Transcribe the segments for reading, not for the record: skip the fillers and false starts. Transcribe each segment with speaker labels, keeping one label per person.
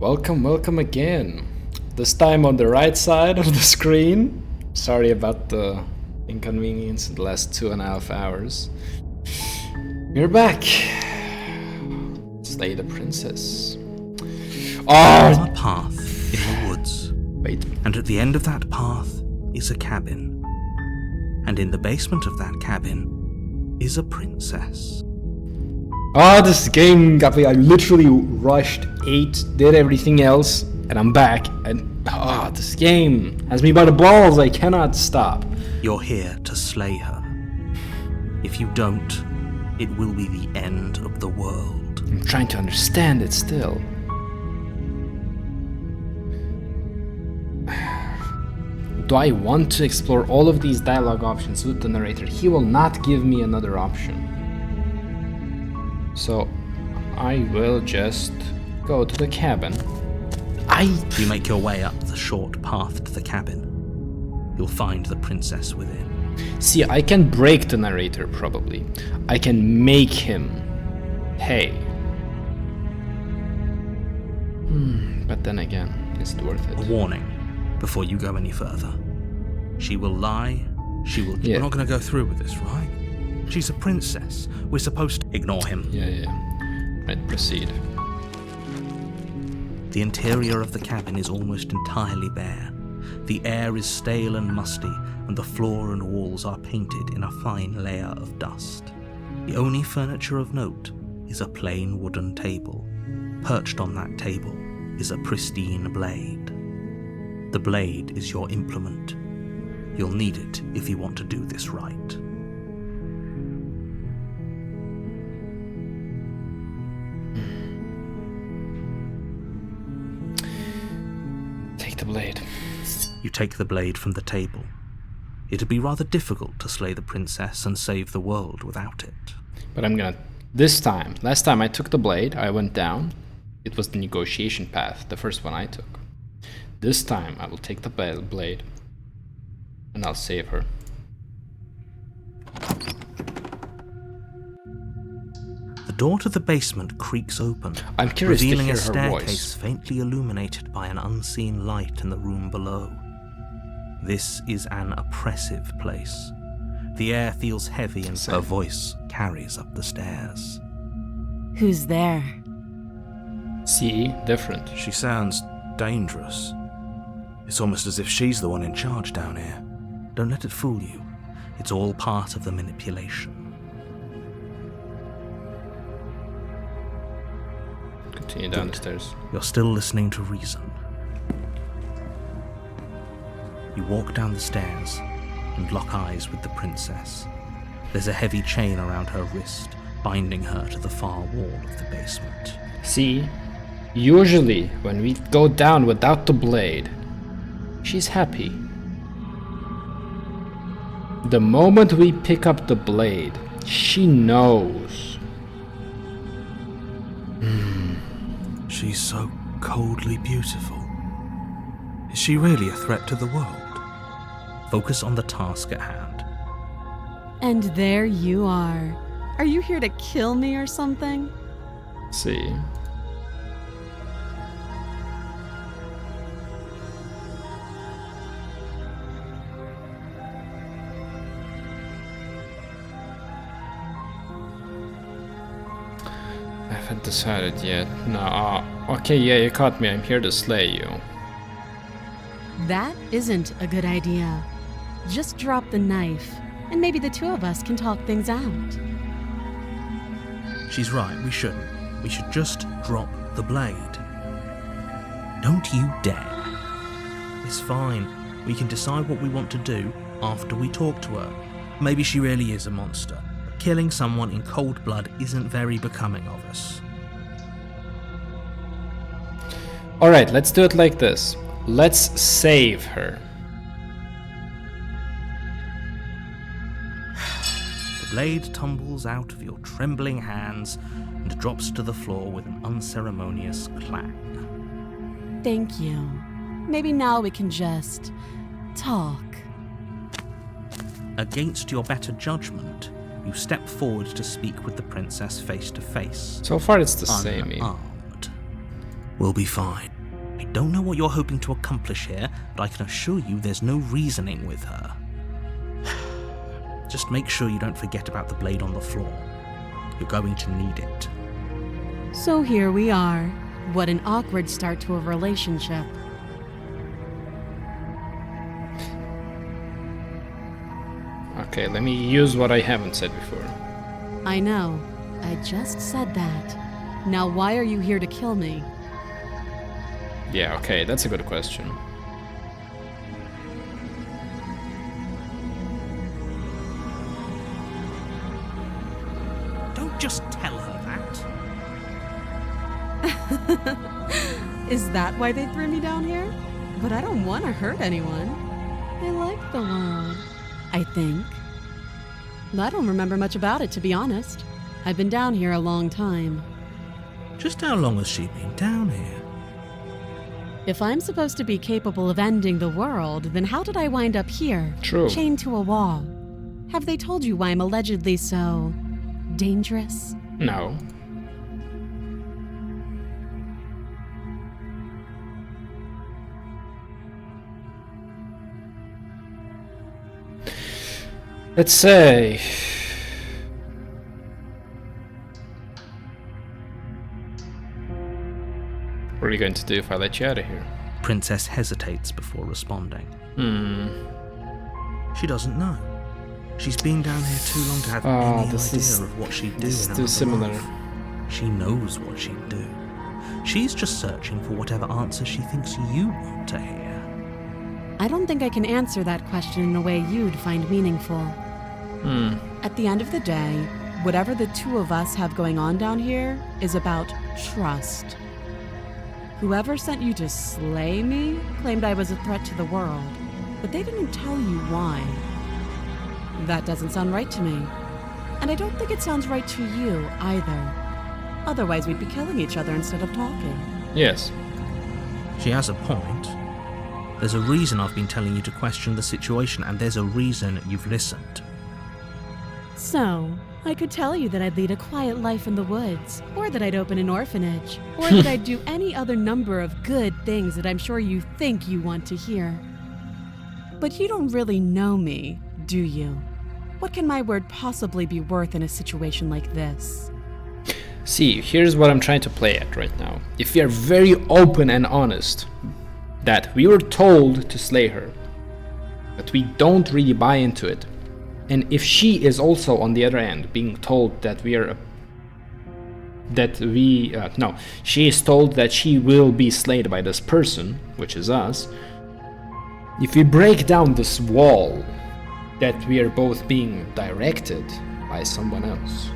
Speaker 1: Welcome again. This time on the right side of the screen. Sorry about the inconvenience in the last 2.5 hours. You're back. Slay the princess.
Speaker 2: There's a path in the woods.
Speaker 1: Wait.
Speaker 2: And at the end of that path is a cabin. And in the basement of that cabin is a princess.
Speaker 1: This game got me. I literally rushed, ate, did everything else, and I'm back. And this game has me by the balls. I cannot stop.
Speaker 2: You're here to slay her. If you don't, it will be the end of the world.
Speaker 1: I'm trying to understand it still. Do I want to explore all of these dialogue options with the narrator? He will not give me another option. So I will just go to the cabin.
Speaker 2: You make your way up the short path to the cabin. You'll find the princess within.
Speaker 1: See, I can break the narrator probably. I can make him pay. But then again, is it worth it?
Speaker 2: A warning before you go any further. She will lie. We're not going to go through with this, right? She's a princess. We're supposed to ignore him.
Speaker 1: Yeah. Right, proceed.
Speaker 2: The interior of the cabin is almost entirely bare. The air is stale and musty, and the floor and walls are painted in a fine layer of dust. The only furniture of note is a plain wooden table. Perched on that table is a pristine blade. The blade is your implement. You'll need it if you want to do this right.
Speaker 1: Take the blade.
Speaker 2: You take the blade from the table. It'd be rather difficult to slay the princess and save the world without it.
Speaker 1: But I'm gonna... Last time I took the blade, I went down. It was the negotiation path, the first one I took. This time I will take the blade and I'll save her.
Speaker 2: The door to the basement creaks open,
Speaker 1: I'm curious to
Speaker 2: revealing
Speaker 1: hear
Speaker 2: a
Speaker 1: her
Speaker 2: staircase
Speaker 1: voice.
Speaker 2: faintly illuminated by an unseen light in the room below. This is an oppressive place. The air feels heavy and her voice carries up the stairs.
Speaker 3: Who's there?
Speaker 1: See? Different.
Speaker 2: She sounds dangerous. It's almost as if she's the one in charge down here. Don't let it fool you. It's all part of the manipulation.
Speaker 1: Continue down the stairs.
Speaker 2: You're still listening to reason. You walk down the stairs and lock eyes with the princess. There's a heavy chain around her wrist, binding her to the far wall of the basement.
Speaker 1: See? Usually, when we go down without the blade, she's happy. The moment we pick up the blade, she knows.
Speaker 2: She's so coldly beautiful. Is she really a threat to the world? Focus on the task at hand.
Speaker 3: And there you are. Are you here to kill me or something?
Speaker 1: See? I haven't decided yet. No, okay, yeah, you caught me. I'm here to slay you.
Speaker 3: That isn't a good idea. Just drop the knife, and maybe the two of us can talk things out.
Speaker 2: She's right, we shouldn't. We should just drop the blade. Don't you dare. It's fine. We can decide what we want to do after we talk to her. Maybe she really is a monster. Killing someone in cold blood isn't very becoming of us.
Speaker 1: Alright, let's do it like this. Let's save her.
Speaker 2: The blade tumbles out of your trembling hands and drops to the floor with an unceremonious clang.
Speaker 3: Thank you. Maybe now we can just talk.
Speaker 2: Against your better judgment, you step forward to speak with the princess face to face.
Speaker 1: So far it's the same.
Speaker 2: Unarmed. We'll be fine. Don't know what you're hoping to accomplish here, but I can assure you there's no reasoning with her. Just make sure you don't forget about the blade on the floor. You're going to need it.
Speaker 3: So here we are. What an awkward start to a relationship.
Speaker 1: Okay, let me use what I haven't said before.
Speaker 3: I know. I just said that. Now why are you here to kill me?
Speaker 1: Yeah, okay, that's a good question.
Speaker 2: Don't just tell her that.
Speaker 3: Is that why they threw me down here? But I don't want to hurt anyone. I like the world, I think. I don't remember much about it, to be honest. I've been down here a long time.
Speaker 2: Just how long has she been down here?
Speaker 3: If I'm supposed to be capable of ending the world, then how did I wind up here?
Speaker 1: True.
Speaker 3: Chained to a wall. Have they told you why I'm allegedly so dangerous?
Speaker 1: No. Let's say... What are you going to do if I let you out of here?
Speaker 2: Princess hesitates before responding. She doesn't know. She's been down here too long to have any idea of what she'd do in another
Speaker 1: similar.
Speaker 2: life. She knows what she'd do. She's just searching for whatever answer she thinks you want to hear.
Speaker 3: I don't think I can answer that question in a way you'd find meaningful. At the end of the day, whatever the two of us have going on down here is about trust. Whoever sent you to slay me claimed I was a threat to the world, but they didn't tell you why. That doesn't sound right to me. And I don't think it sounds right to you either. Otherwise, we'd be killing each other instead of talking.
Speaker 1: Yes.
Speaker 2: She has a point. There's a reason I've been telling you to question the situation, and there's a reason you've listened.
Speaker 3: So, I could tell you that I'd lead a quiet life in the woods, or that I'd open an orphanage, or that I'd do any other number of good things that I'm sure you think you want to hear. But you don't really know me, do you? What can my word possibly be worth in a situation like this?
Speaker 1: See, here's what I'm trying to play at right now. If we are very open and honest, that we were told to slay her, but we don't really buy into it, and if she is also on the other end being told that she is told that she will be slayed by this person, which is us, if we break down this wall that we are both being directed by someone else,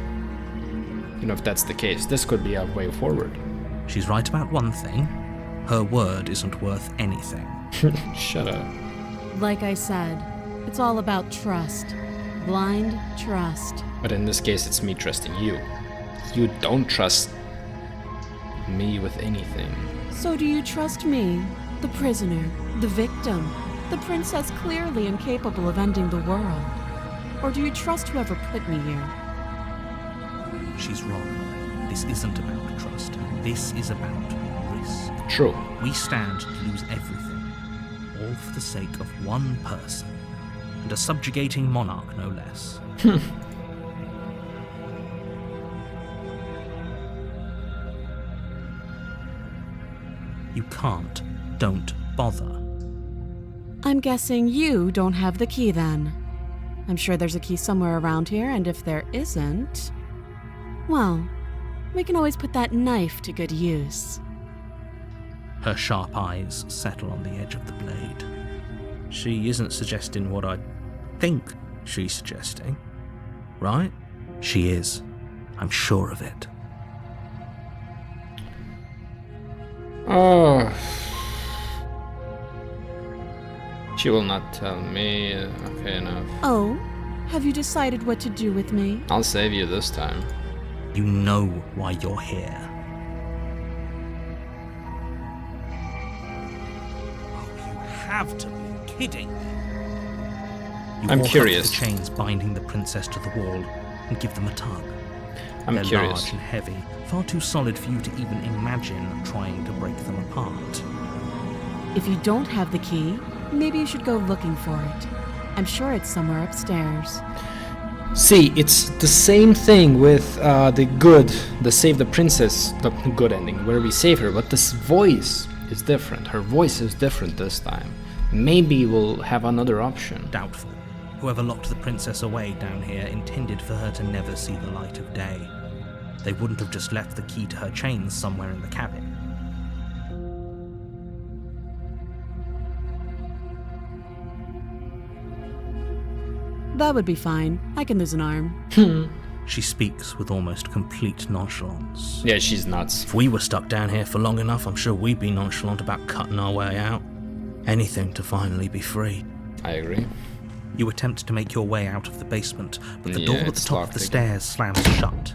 Speaker 1: if that's the case, this could be a way forward.
Speaker 2: She's right about one thing. Her word isn't worth anything.
Speaker 1: Shut up.
Speaker 3: Like I said, it's all about trust. Blind trust.
Speaker 1: But in this case, it's me trusting you. You don't trust me with anything.
Speaker 3: So do you trust me, the prisoner, the victim, the princess clearly incapable of ending the world? Or do you trust whoever put me here?
Speaker 2: She's wrong. This isn't about trust. This is about risk.
Speaker 1: True.
Speaker 2: We stand to lose everything, all for the sake of one person, and a subjugating monarch, no less. You can't. Don't bother.
Speaker 3: I'm guessing you don't have the key then. I'm sure there's a key somewhere around here, and if there isn't, well, we can always put that knife to good use.
Speaker 2: Her sharp eyes settle on the edge of the blade. She isn't suggesting what I think she's suggesting, right? She is. I'm sure of it.
Speaker 1: Oh. She will not tell me. Okay, enough.
Speaker 3: Oh, have you decided what to do with me?
Speaker 1: I'll save you this time.
Speaker 2: You know why you're here. Oh, you have to be kidding me. You
Speaker 1: I'm
Speaker 2: walk
Speaker 1: curious.
Speaker 2: up to the chains binding the princess to the wall and give them a tug.
Speaker 1: I'm
Speaker 2: They're
Speaker 1: curious.
Speaker 2: large and heavy, far too solid for you to even imagine trying to break them apart.
Speaker 3: If you don't have the key, maybe you should go looking for it. I'm sure it's somewhere upstairs.
Speaker 1: See, it's the same thing with the Save the Princess, the good ending, where we save her, but this voice is different. Her voice is different this time. Maybe we'll have another option.
Speaker 2: Doubtful. Whoever locked the princess away down here intended for her to never see the light of day. They wouldn't have just left the key to her chains somewhere in the cabin.
Speaker 3: That would be fine. I can lose an arm.
Speaker 2: She speaks with almost complete nonchalance.
Speaker 1: Yeah, she's nuts.
Speaker 2: If we were stuck down here for long enough, I'm sure we'd be nonchalant about cutting our way out. Anything to finally be free.
Speaker 1: I agree.
Speaker 2: You attempt to make your way out of the basement, but the door at the
Speaker 1: it's
Speaker 2: top of
Speaker 1: locked
Speaker 2: the
Speaker 1: again.
Speaker 2: stairs slams shut.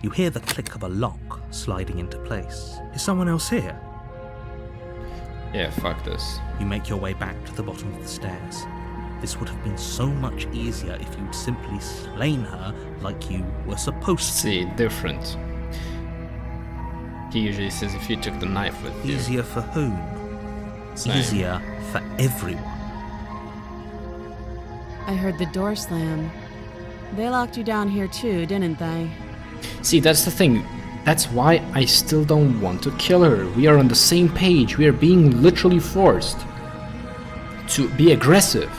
Speaker 2: You hear the click of a lock sliding into place. Is someone else here?
Speaker 1: Yeah, fuck this.
Speaker 2: You make your way back to the bottom of the stairs. This would have been so much easier if you'd simply slain her like you were supposed to.
Speaker 1: See, different. He usually says if you took the knife with you.
Speaker 2: Easier for whom?
Speaker 1: Same.
Speaker 2: Easier for everyone.
Speaker 3: I heard the door slam. They locked you down here too, didn't they?
Speaker 1: See, that's the thing. That's why I still don't want to kill her. We are on the same page. We are being literally forced to be aggressive.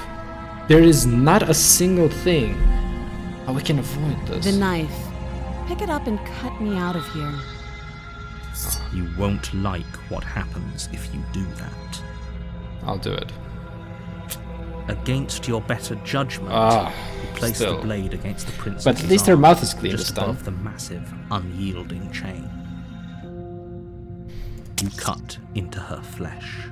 Speaker 1: There is not a single thing how we can avoid this.
Speaker 3: The knife. Pick it up and cut me out of here.
Speaker 2: You won't like what happens if you do that.
Speaker 1: I'll do it.
Speaker 2: Against your better judgment, you place
Speaker 1: still.
Speaker 2: the blade against the princess's
Speaker 1: But at least her
Speaker 2: arm,
Speaker 1: mouth is clean
Speaker 2: just
Speaker 1: this time.
Speaker 2: above the massive, unyielding chain. You cut into her flesh.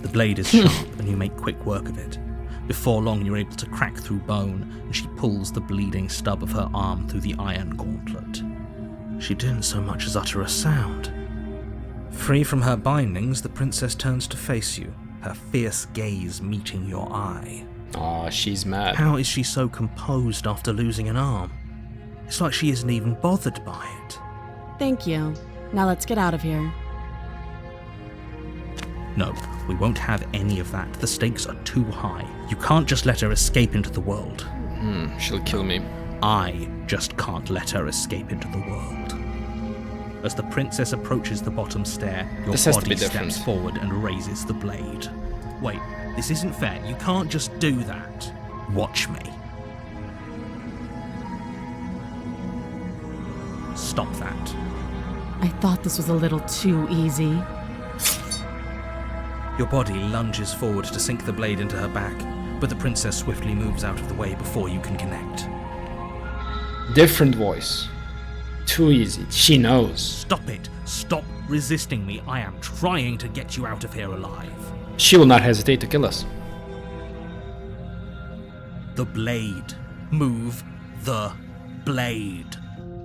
Speaker 2: The blade is sharp, and you make quick work of it. Before long, you're able to crack through bone, and she pulls the bleeding stub of her arm through the iron gauntlet. She didn't so much as utter a sound. Free from her bindings, the princess turns to face you, her fierce gaze meeting your eye.
Speaker 1: Aw, she's mad.
Speaker 2: How is she so composed after losing an arm? It's like she isn't even bothered by it.
Speaker 3: Thank you. Now let's get out of here.
Speaker 2: No, we won't have any of that. The stakes are too high. You can't just let her escape into the world.
Speaker 1: She'll kill me.
Speaker 2: I just can't let her escape into the world. As the princess approaches the bottom stair, your
Speaker 1: This has to
Speaker 2: body
Speaker 1: be different.
Speaker 2: steps forward and raises the blade. Wait, this isn't fair. You can't just do that. Watch me. Stop that.
Speaker 3: I thought this was a little too easy.
Speaker 2: Your body lunges forward to sink the blade into her back, but the princess swiftly moves out of the way before you can connect.
Speaker 1: Different voice. Too easy. She knows.
Speaker 2: Stop it! Stop resisting me. I am trying to get you out of here alive.
Speaker 1: She will not hesitate to kill us.
Speaker 2: The blade. Move the blade.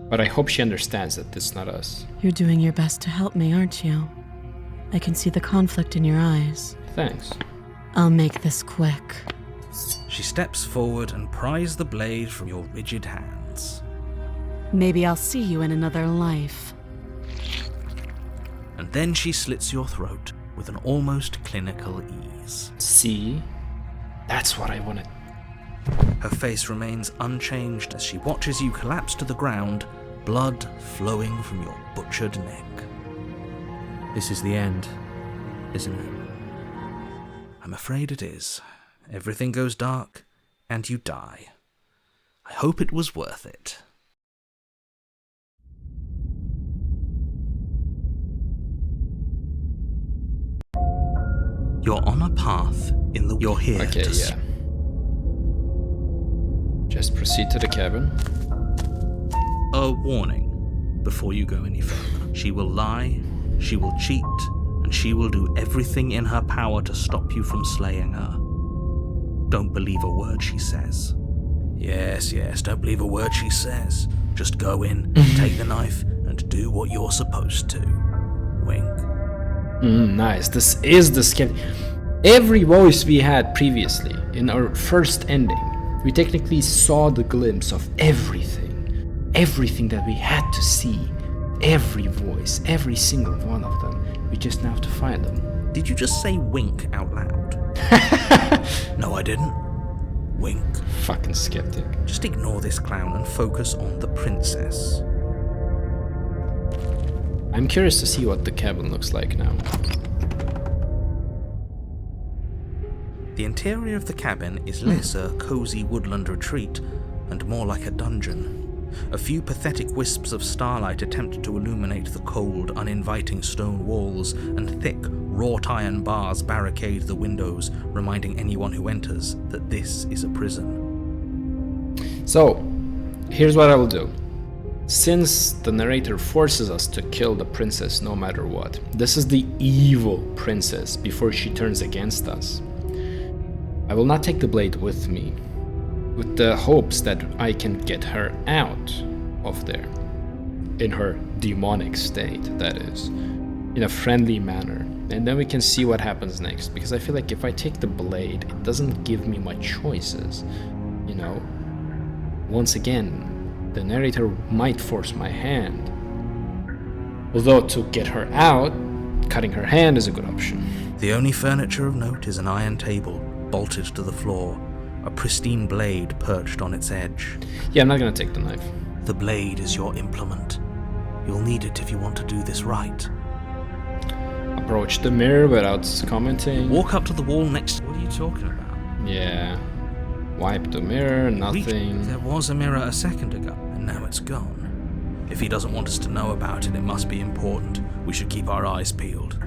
Speaker 1: But I hope she understands that it's not us.
Speaker 3: You're doing your best to help me, aren't you? I can see the conflict in your eyes.
Speaker 1: Thanks.
Speaker 3: I'll make this quick.
Speaker 2: She steps forward and pries the blade from your rigid hands.
Speaker 3: Maybe I'll see you in another life.
Speaker 2: And then she slits your throat with an almost clinical ease.
Speaker 1: See? That's what I wanted.
Speaker 2: Her face remains unchanged as she watches you collapse to the ground, blood flowing from your butchered neck. This is the end, isn't it? I'm afraid it is. Everything goes dark, and you die. I hope it was worth it. You're on a path in the... You're here
Speaker 1: Okay,
Speaker 2: to...
Speaker 1: yeah. Just proceed to the cabin.
Speaker 2: A warning before you go any further. She will lie, she will cheat, and she will do everything in her power to stop you from slaying her. Don't believe a word she says. Yes, don't believe a word she says. Just go in, take the knife, and do what you're supposed to. Wink.
Speaker 1: Nice. This is the scary. Every voice we had previously in our first ending, we technically saw the glimpse of everything. Everything that we had to see. Every voice, every single one of them. We just now have to find them.
Speaker 2: Did you just say wink out loud? No, I didn't. Wink.
Speaker 1: Fucking skeptic.
Speaker 2: Just ignore this clown and focus on the princess.
Speaker 1: I'm curious to see what the cabin looks like now.
Speaker 2: The interior of the cabin is less a cozy woodland retreat and more like a dungeon. A few pathetic wisps of starlight attempt to illuminate the cold, uninviting stone walls, and thick, wrought iron bars barricade the windows, reminding anyone who enters that this is a prison.
Speaker 1: So, here's what I will do. Since the narrator forces us to kill the princess no matter what, this is the evil princess before she turns against us. I will not take the blade with me, with the hopes that I can get her out of there, in her demonic state, that is, in a friendly manner, and then we can see what happens next, because I feel like if I take the blade, it doesn't give me much choices, you know. Once again, the narrator might force my hand, although to get her out, cutting her hand is a good option.
Speaker 2: The only furniture of note is an iron table bolted to the floor, a pristine blade perched on its edge.
Speaker 1: Yeah, I'm not gonna take the knife.
Speaker 2: The blade is your implement. You'll need it if you want to do this right.
Speaker 1: Approach the mirror without commenting.
Speaker 2: Walk up to the wall next. What are you talking about?
Speaker 1: Yeah. Wipe the mirror, nothing.
Speaker 2: There was a mirror a second ago, and now it's gone. If he doesn't want us to know about it, it must be important. We should keep our eyes peeled.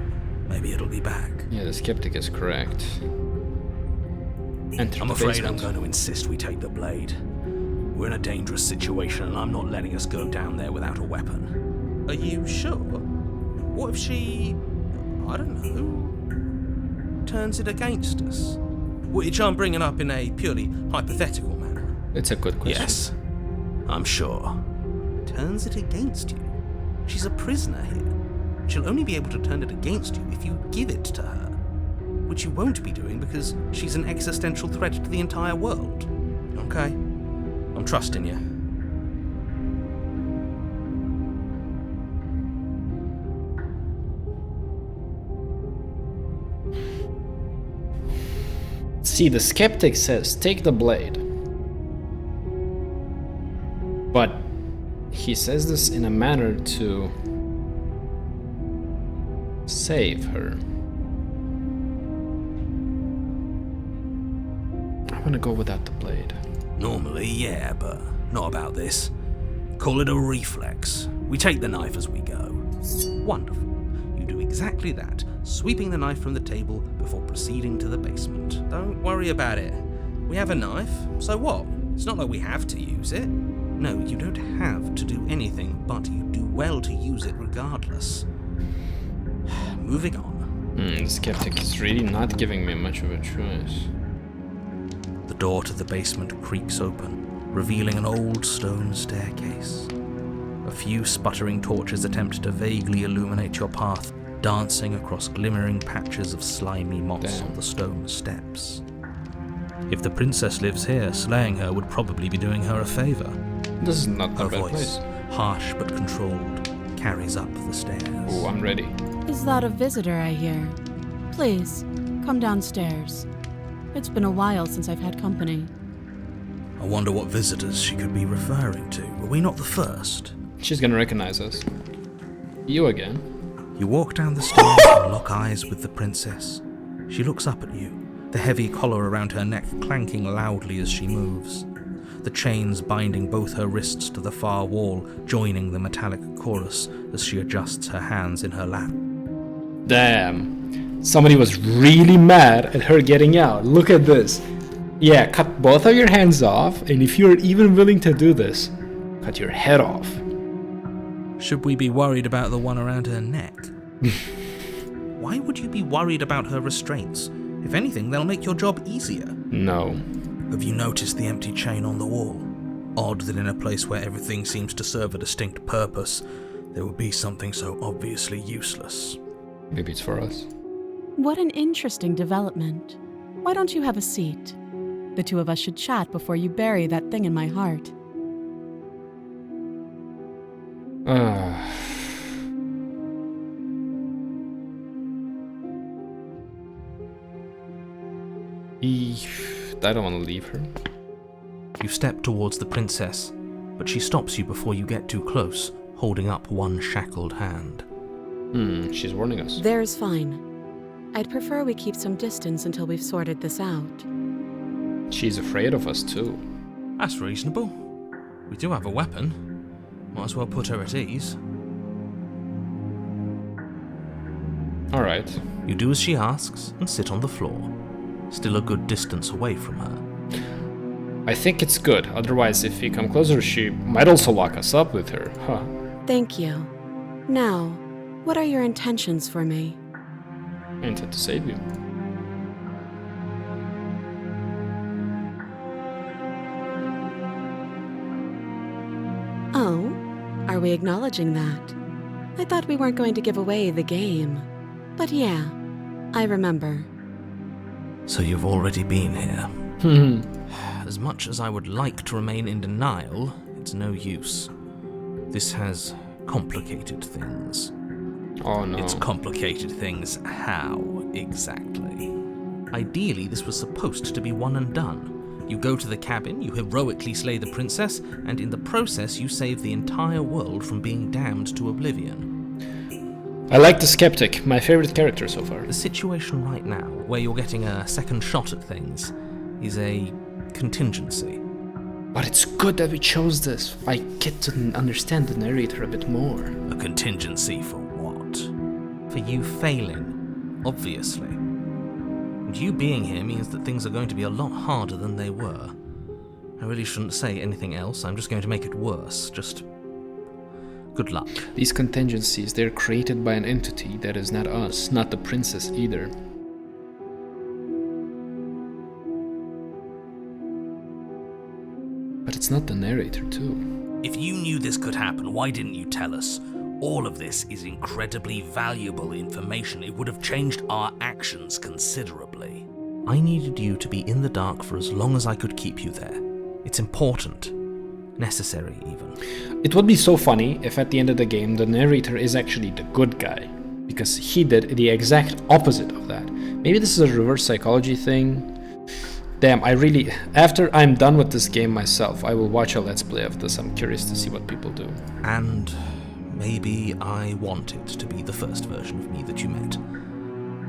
Speaker 2: Maybe it'll be back.
Speaker 1: Yeah, the skeptic is correct. Enter
Speaker 2: I'm
Speaker 1: the
Speaker 2: afraid
Speaker 1: basement.
Speaker 2: I'm going to insist we take the blade. We're in a dangerous situation, and I'm not letting us go down there without a weapon. Are you sure? What if she, I don't know, turns it against us? Which I'm bringing up in a purely hypothetical manner.
Speaker 1: It's a good question.
Speaker 2: Yes, I'm sure. Turns it against you? She's a prisoner here. She'll only be able to turn it against you if you give it to her. Which you won't be doing because she's an existential threat to the entire world. Okay? I'm trusting you.
Speaker 1: See, the skeptic says, take the blade. But he says this in a manner to save her. I want to go without the blade.
Speaker 2: Normally, yeah, but not about this. Call it a reflex. We take the knife as we go. Wonderful. You do exactly that, sweeping the knife from the table before proceeding to the basement. Don't worry about it. We have a knife, so what? It's not like we have to use it. No, you don't have to do anything, but you do well to use it regardless. Moving on.
Speaker 1: The skeptic is really not giving me much of a choice.
Speaker 2: The door to the basement creaks open, revealing an old stone staircase. A few sputtering torches attempt to vaguely illuminate your path, dancing across glimmering patches of slimy moss on the stone steps. If the princess lives here, slaying her would probably be doing her a favor.
Speaker 1: This is not a
Speaker 2: Her
Speaker 1: bad
Speaker 2: voice,
Speaker 1: place.
Speaker 2: harsh but controlled, carries up the stairs.
Speaker 1: Oh, I'm ready.
Speaker 3: Is that a visitor I hear? Please, come downstairs. It's been a while since I've had company.
Speaker 2: I wonder what visitors she could be referring to. Were we not the first?
Speaker 1: She's gonna recognize us. You again.
Speaker 2: You walk down the stairs and lock eyes with the princess. She looks up at you, the heavy collar around her neck clanking loudly as she moves. The chains binding both her wrists to the far wall, joining the metallic chorus as she adjusts her hands in her lap.
Speaker 1: Damn. Somebody was really mad at her getting out. Look at this. Yeah, cut both of your hands off, and if you're even willing to do this, cut your head off.
Speaker 2: Should we be worried about the one around her neck? Why would you be worried about her restraints? If anything, they'll make your job easier.
Speaker 1: No.
Speaker 2: Have you noticed the empty chain on the wall? Odd that in a place where everything seems to serve a distinct purpose, there would be something so obviously useless.
Speaker 1: Maybe it's for us.
Speaker 3: What an interesting development. Why don't you have a seat? The two of us should chat before you bury that thing in my heart.
Speaker 1: I don't want to leave her.
Speaker 2: You step towards the princess, but she stops you before you get too close, holding up one shackled hand.
Speaker 1: She's warning us.
Speaker 3: There's fine. I'd prefer we keep some distance until we've sorted this out.
Speaker 1: She's afraid of us too.
Speaker 2: That's reasonable. We do have a weapon. Might as well put her at ease.
Speaker 1: Alright.
Speaker 2: You do as she asks and sit on the floor, still a good distance away from her.
Speaker 1: I think it's good, otherwise if we come closer she might also lock us up with her. Huh.
Speaker 3: Thank you. Now, what are your intentions for me?
Speaker 1: I intend to save you.
Speaker 3: Oh, are we acknowledging that? I thought we weren't going to give away the game. But yeah, I remember.
Speaker 2: So you've already been here. As much as I would like to remain in denial, it's no use. This has complicated things.
Speaker 1: Oh no.
Speaker 2: It's complicated things how, exactly? Ideally, this was supposed to be one and done. You go to the cabin, you heroically slay the princess, and in the process you save the entire world from being damned to oblivion.
Speaker 1: I like the skeptic, my favorite character so far.
Speaker 2: The situation right now, where you're getting a second shot at things, is a contingency.
Speaker 1: But it's good that we chose this. I get to understand the narrator a bit more.
Speaker 2: A contingency for what? For you failing, obviously. And you being here means that things are going to be a lot harder than they were. I really shouldn't say anything else, I'm just going to make it worse. Just good luck.
Speaker 1: These contingencies, they're created by an entity that is not us, not the princess either. But it's not the narrator too.
Speaker 2: If you knew this could happen, why didn't you tell us? All of this is incredibly valuable information. It would have changed our actions considerably. I needed you to be in the dark for as long as I could keep you there. It's important. Necessary, even.
Speaker 1: It would be so funny if at the end of the game the narrator is actually the good guy, because he did the exact opposite of that. Maybe this is a reverse psychology thing. Damn, after I'm done with this game myself, I will watch a Let's Play of this. I'm curious to see what people do.
Speaker 2: And maybe I wanted to be the first version of me that you met.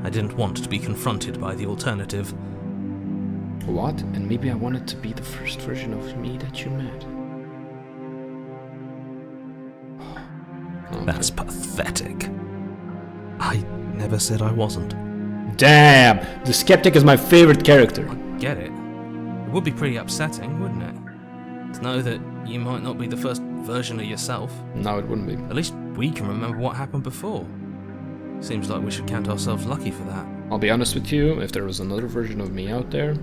Speaker 2: I didn't want to be confronted by the alternative.
Speaker 1: What? And maybe I wanted to be the first version of me that you met. Okay.
Speaker 2: That's pathetic. I never said I wasn't.
Speaker 1: Damn! The skeptic is my favorite character.
Speaker 2: Get it? It would be pretty upsetting, wouldn't it? To know that you might not be the first version of yourself.
Speaker 1: No, it wouldn't be.
Speaker 2: At least we can remember what happened before. Seems like we should count ourselves lucky for that.
Speaker 1: I'll be honest with you, if there was another version of me out there,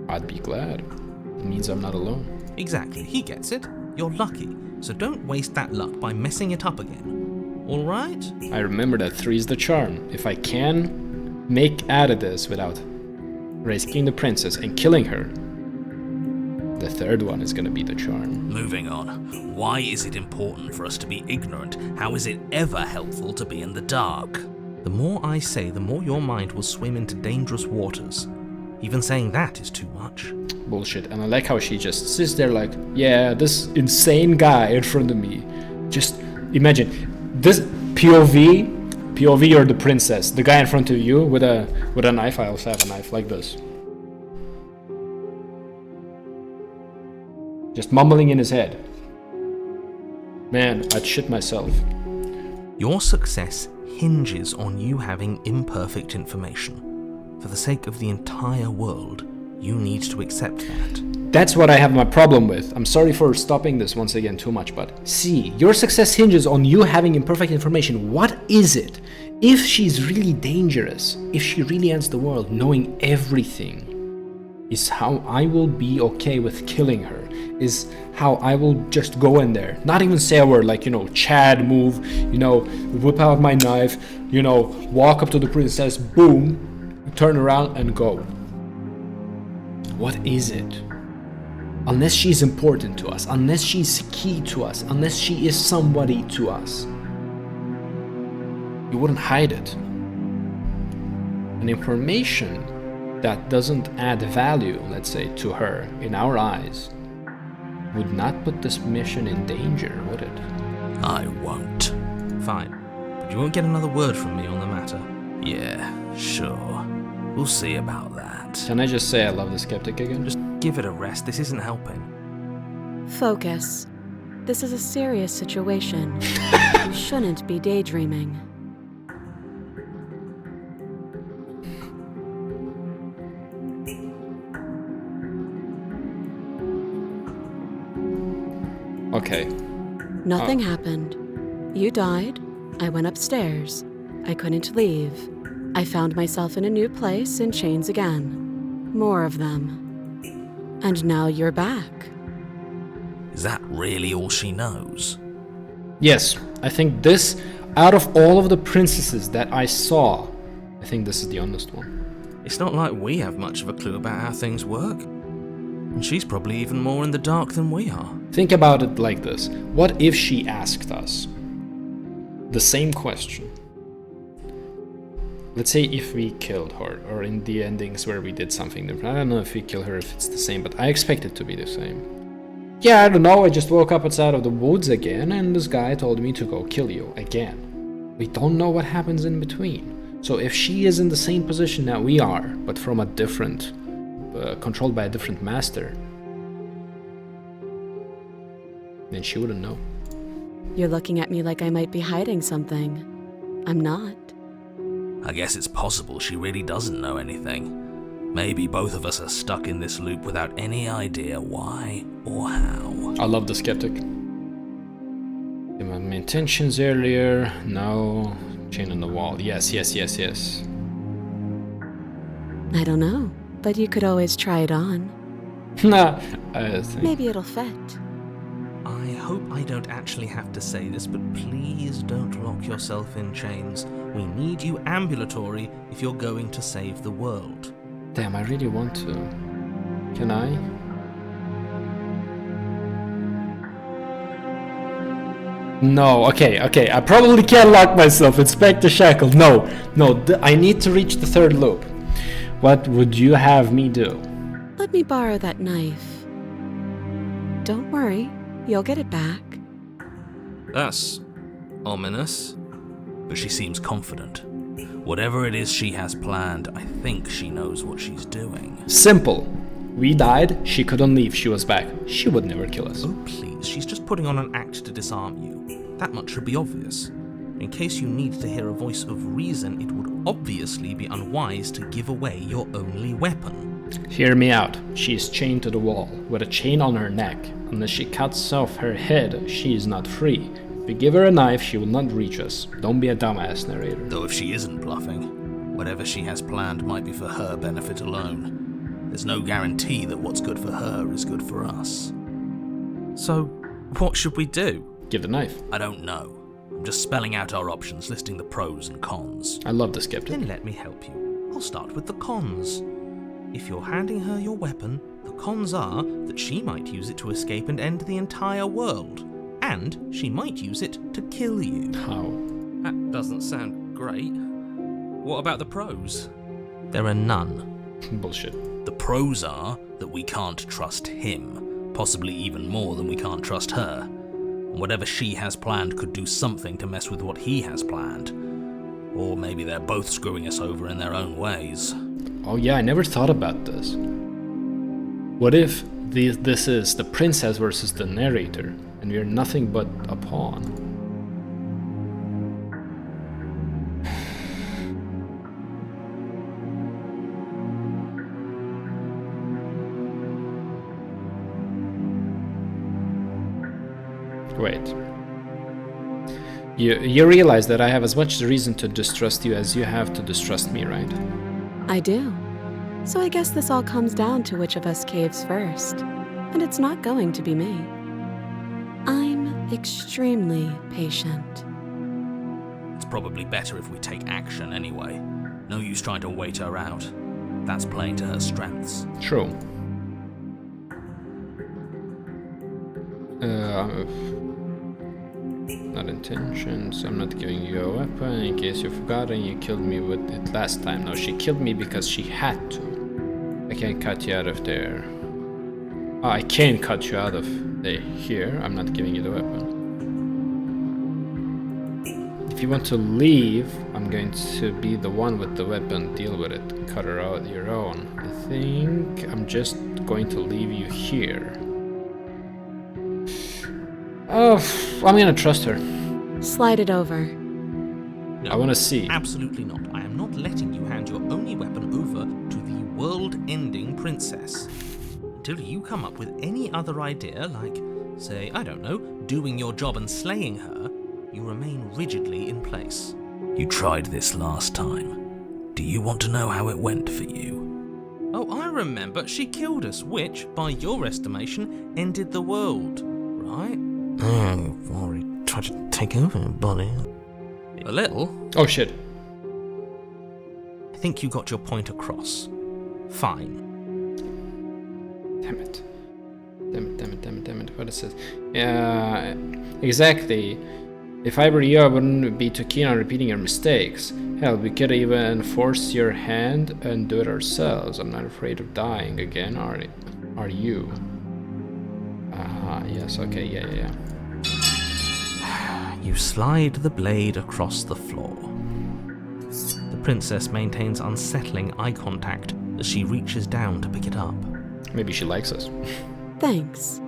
Speaker 1: I'd be glad. It means I'm not alone.
Speaker 2: Exactly, he gets it. You're lucky, so don't waste that luck by messing it up again. Alright?
Speaker 1: I remember that 3 is the charm. If I can make out of this without rescuing the princess and killing her, the 3rd one is gonna be the charm.
Speaker 2: Moving on. Why is it important for us to be ignorant? How is it ever helpful to be in the dark? The more I say, the more your mind will swim into dangerous waters. Even saying that is too much.
Speaker 1: Bullshit. And I like how she just sits there like, yeah, this insane guy in front of me. Just imagine this POV or the princess, the guy in front of you with a knife. I also have a knife like this, just mumbling in his head. Man, I'd shit myself.
Speaker 2: Your success hinges on you having imperfect information. For the sake of the entire world, you need to accept that.
Speaker 1: That's what I have my problem with. I'm sorry for stopping this once again too much, but see, your success hinges on you having imperfect information. What is it? If she's really dangerous, if she really ends the world, knowing everything is how I will be okay with killing her, is how I will just go in there, not even say a word, like, Chad move, whip out my knife, walk up to the princess, boom, turn around and go. What is it? Unless she's important to us, unless she's key to us, unless she is somebody to us, you wouldn't hide it. And information that doesn't add value, let's say, to her in our eyes, would not put this mission in danger, would it?
Speaker 2: I won't. Fine. But you won't get another word from me on the matter. Yeah, sure. We'll see about that.
Speaker 1: Can I just say I love the skeptic again?
Speaker 2: Just give it a rest. This isn't helping.
Speaker 3: Focus. This is a serious situation. You shouldn't be daydreaming.
Speaker 1: Okay.
Speaker 3: Nothing happened. You died. I went upstairs. I couldn't leave. I found myself in a new place in chains again. More of them. And now you're back.
Speaker 2: Is that really all she knows?
Speaker 1: Yes, I think this, out of all of the princesses that I saw, I think this is the honest one.
Speaker 2: It's not like we have much of a clue about how things work. And she's probably even more in the dark than we are.
Speaker 1: Think about it like this. What if she asked us the same question? Let's say if we killed her, or in the endings where we did something different. I don't know if we kill her, if it's the same, but I expect it to be the same. Yeah, I don't know, I just woke up outside of the woods again, and this guy told me to go kill you again. We don't know what happens in between. So if she is in the same position that we are, but from a different, controlled by a different master, then she wouldn't know.
Speaker 3: You're looking at me like I might be hiding something. I'm not.
Speaker 2: I guess it's possible she really doesn't know anything. Maybe both of us are stuck in this loop without any idea why or how.
Speaker 1: I love the skeptic. My intentions earlier, no. Chain on the wall. Yes.
Speaker 3: I don't know, but you could always try it on.
Speaker 1: Nah,
Speaker 3: Maybe it'll fit.
Speaker 2: I hope I don't actually have to say this, but please don't lock yourself in chains. We need you ambulatory if you're going to save the world.
Speaker 1: Damn, I really want to. Can I? No, okay, I probably can't lock myself. Inspector Shackle, no, I need to reach the third loop. What would you have me do?
Speaker 3: Let me borrow that knife. Don't worry, you'll get it back.
Speaker 2: That's ominous. But she seems confident. Whatever it is she has planned, I think she knows what she's doing.
Speaker 1: Simple. We died, she couldn't leave, she was back. She would never kill us.
Speaker 2: Oh, please, she's just putting on an act to disarm you. That much should be obvious. In case you need to hear a voice of reason, it would obviously be unwise to give away your only weapon.
Speaker 1: Hear me out. She is chained to the wall, with a chain on her neck. Unless she cuts off her head, she is not free. If we give her a knife, she will not reach us. Don't be a dumbass, narrator.
Speaker 2: Though if she isn't bluffing, whatever she has planned might be for her benefit alone. There's no guarantee that what's good for her is good for us. So, what should we do?
Speaker 1: Give the knife.
Speaker 2: I don't know. I'm just spelling out our options, listing the pros and cons.
Speaker 1: I love the skeptic.
Speaker 2: Then let me help you. I'll start with the cons. If you're handing her your weapon, the cons are that she might use it to escape and end the entire world. And she might use it to kill you.
Speaker 1: How?
Speaker 2: That doesn't sound great. What about the pros? There are none.
Speaker 1: Bullshit.
Speaker 2: The pros are that we can't trust him, possibly even more than we can't trust her. And whatever she has planned could do something to mess with what he has planned. Or maybe they're both screwing us over in their own ways.
Speaker 1: Oh yeah, I never thought about this. What if this is the princess versus the narrator, and we're nothing but a pawn? Wait. You realize that I have as much reason to distrust you as you have to distrust me, right?
Speaker 3: I do. So I guess this all comes down to which of us caves first. And it's not going to be me. I'm extremely patient.
Speaker 2: It's probably better if we take action anyway. No use trying to wait her out. That's playing to her strengths.
Speaker 1: True. Not intentions. I'm not giving you a weapon. In case you've forgotten, you killed me with it last time. No, she killed me because she had to. I can't cut you out of there. Oh, I can't cut you out of here. I'm not giving you the weapon. If you want to leave, I'm going to be the one with the weapon. Deal with it. Cut her out your own. I think I'm just going to leave you here. Oh, I'm gonna trust her.
Speaker 3: Slide it over.
Speaker 2: No,
Speaker 1: I want to see.
Speaker 2: Absolutely not. I am not letting you hand your only weapon over to the world-ending princess. Until you come up with any other idea, like, say, I don't know, doing your job and slaying her, you remain rigidly in place.
Speaker 4: You tried this last time. Do you want to know how it went for you?
Speaker 2: Oh, I remember. She killed us, which, by your estimation, ended the world, right?
Speaker 4: I've already tried to take over, buddy.
Speaker 2: A little.
Speaker 1: Oh shit.
Speaker 2: I think you got your point across. Fine.
Speaker 1: Damn it. Damn it. What is it? Yeah, exactly. If I were you, I wouldn't be too keen on repeating your mistakes. Hell, we could even force your hand and do it ourselves. I'm not afraid of dying again, are you? Yes, okay, yeah.
Speaker 2: You slide the blade across the floor. The princess maintains unsettling eye contact as she reaches down to pick it up.
Speaker 1: Maybe she likes us.
Speaker 3: Thanks.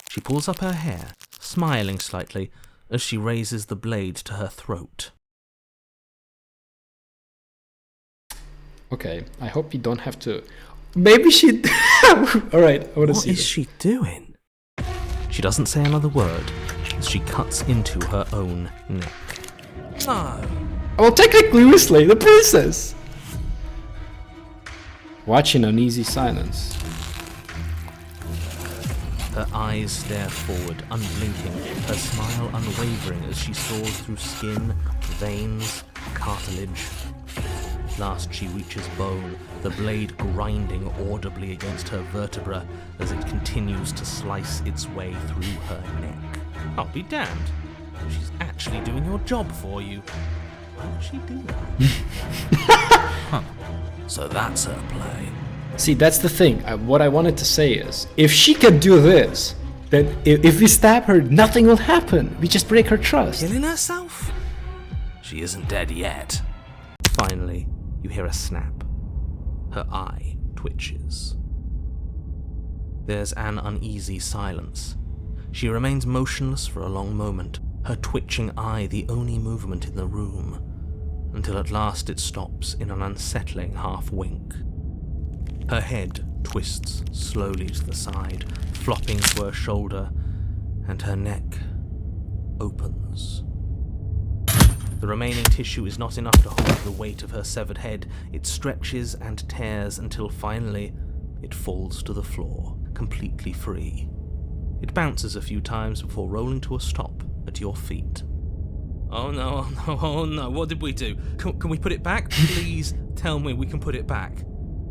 Speaker 2: She pulls up her hair, smiling slightly, as she raises the blade to her throat.
Speaker 1: Okay, I hope you don't have to... Maybe she... Alright, I want to see
Speaker 2: What is
Speaker 1: this.
Speaker 2: she doing? She doesn't say another word as she cuts into her own neck. No.
Speaker 1: Well, technically we slay the princess! Watch in uneasy silence.
Speaker 2: Her eyes stare forward, unblinking, her smile unwavering as she soars through skin, veins, cartilage. At last she reaches bone, the blade grinding audibly against her vertebra as it continues to slice its way through her neck. I'll be damned. She's actually doing your job for you. Why would she do that?
Speaker 4: So that's her play.
Speaker 1: See, that's the thing. What I wanted to say is, if she can do this, then if we stab her, nothing will happen. We just break her trust.
Speaker 2: Killing herself?
Speaker 4: She isn't dead yet.
Speaker 2: Finally, you hear a snap. Her eye twitches. There's an uneasy silence. She remains motionless for a long moment, her twitching eye the only movement in the room, until at last it stops in an unsettling half-wink. Her head twists slowly to the side, flopping to her shoulder, and her neck opens. The remaining tissue is not enough to hold the weight of her severed head. It stretches and tears until finally it falls to the floor, completely free. It bounces a few times before rolling to a stop at your feet. Oh no, what did we do? Can we put it back? Please tell me we can put it back.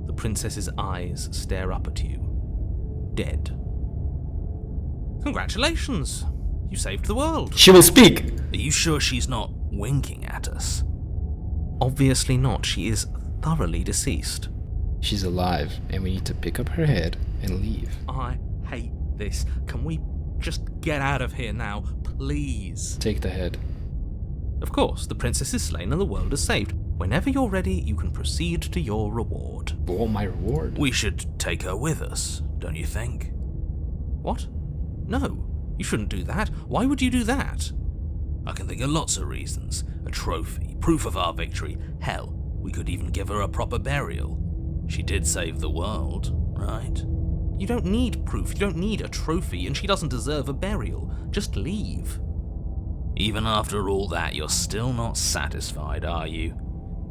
Speaker 2: The princess's eyes stare up at you. Dead. Congratulations! You saved the world.
Speaker 1: She will speak.
Speaker 4: Are you sure she's not winking at us?
Speaker 2: Obviously not. She is thoroughly deceased.
Speaker 1: She's alive, and we need to pick up her head and leave.
Speaker 2: I hate this. Can we just get out of here now, please?
Speaker 1: Take the head.
Speaker 2: Of course, the princess is slain and the world is saved. Whenever you're ready, you can proceed to your reward.
Speaker 1: Oh, my reward.
Speaker 4: We should take her with us, don't you think?
Speaker 2: What? No, you shouldn't do that. Why would you do that?
Speaker 4: I can think of lots of reasons. A trophy, proof of our victory. Hell, we could even give her a proper burial. She did save the world, right?
Speaker 2: You don't need proof, you don't need a trophy, and she doesn't deserve a burial. Just leave.
Speaker 4: Even after all that, you're still not satisfied, are you?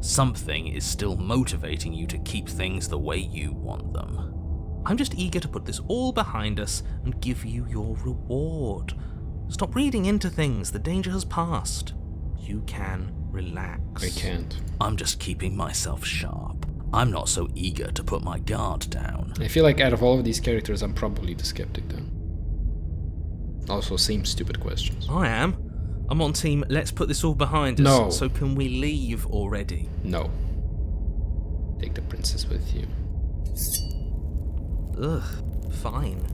Speaker 4: Something is still motivating you to keep things the way you want them.
Speaker 2: I'm just eager to put this all behind us and give you your reward. Stop reading into things, the danger has passed. You can relax.
Speaker 1: I can't.
Speaker 4: I'm just keeping myself sharp. I'm not so eager to put my guard down.
Speaker 1: I feel like out of all of these characters, I'm probably the skeptic then. Also, same stupid questions.
Speaker 2: I am. I'm on team, let's put this all behind us.
Speaker 1: No.
Speaker 2: So can we leave already?
Speaker 1: No. Take the princess with you.
Speaker 2: Ugh, fine.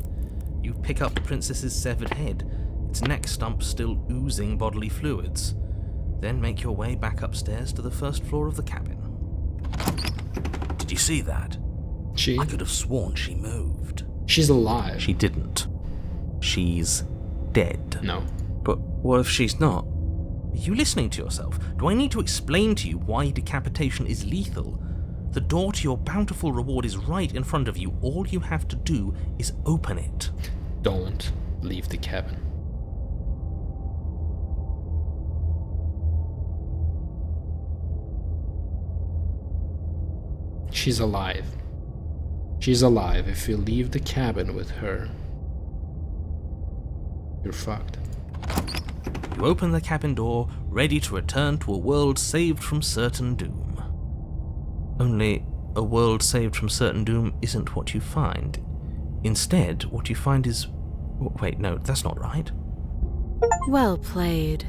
Speaker 2: You pick up the princess's severed head, its neck stump still oozing bodily fluids. Then make your way back upstairs to the first floor of the cabin.
Speaker 4: Did you see that? I could have sworn she moved.
Speaker 1: She's alive.
Speaker 2: She didn't. She's dead.
Speaker 1: No.
Speaker 2: But what if she's not? Are you listening to yourself? Do I need to explain to you why decapitation is lethal? The door to your bountiful reward is right in front of you. All you have to do is open it.
Speaker 1: Don't leave the cabin. She's alive. She's alive. If you leave the cabin with her, you're fucked.
Speaker 2: You open the cabin door, ready to return to a world saved from certain doom. Only, a world saved from certain doom isn't what you find. Instead, what you find is... Wait, no, that's not right.
Speaker 3: Well played.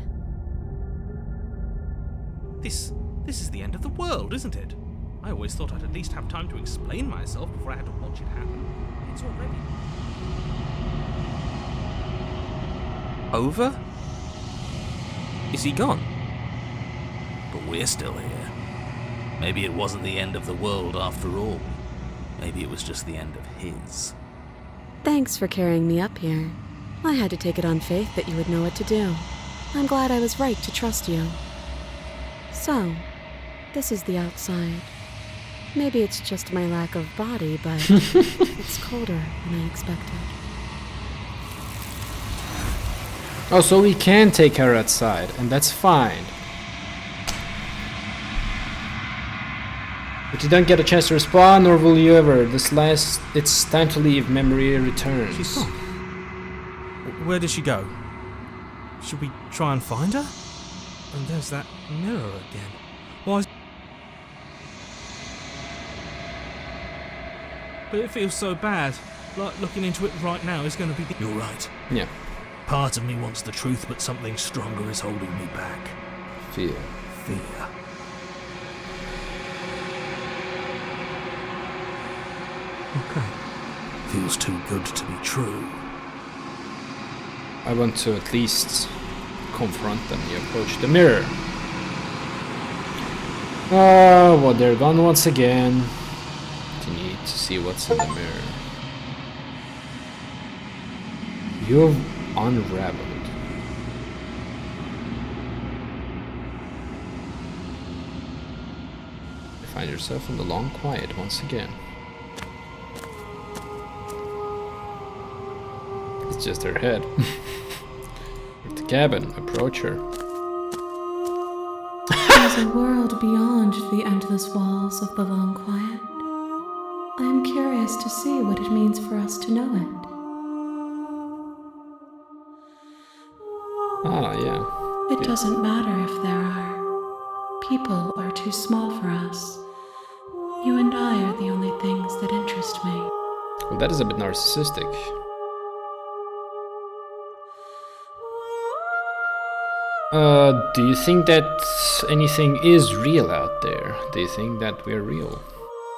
Speaker 2: This is the end of the world, isn't it? I always thought I'd at least have time to explain myself before I had to watch it happen. It's already... Over? Is he gone?
Speaker 4: But we're still here. Maybe it wasn't the end of the world after all. Maybe it was just the end of his.
Speaker 3: Thanks for carrying me up here. I had to take it on faith that you would know what to do. I'm glad I was right to trust you. So, this is the outside. Maybe it's just my lack of body, but it's colder than I expected.
Speaker 1: Oh, so we can take her outside, and that's fine. But you don't get a chance to respawn, nor will you ever. It's time to leave. Memory returns.
Speaker 2: She's gone. Where did she go? Should we try and find her? And there's that mirror again. Why? But it feels so bad. Like looking into it right now is going to be the...
Speaker 4: You're right.
Speaker 1: Yeah.
Speaker 4: Part of me wants the truth, but something stronger is holding me back.
Speaker 1: Fear.
Speaker 4: Fear.
Speaker 2: Okay.
Speaker 4: Feels too good to be true.
Speaker 1: I want to at least confront them. You approach the mirror. Oh, well, they're gone once again. You need to see what's in the mirror. You've unraveled. You find yourself in the long quiet once again. It's just her head. At the cabin, approach her.
Speaker 3: There's a world beyond the endless walls of the long quiet. I am curious to see what it means for us to know it.
Speaker 1: Ah, yeah.
Speaker 3: It doesn't matter if there are. People are too small for us. You and I are the only things that interest me.
Speaker 1: Well, that is a bit narcissistic. Do you think that anything is real out there? Do you think that we're real?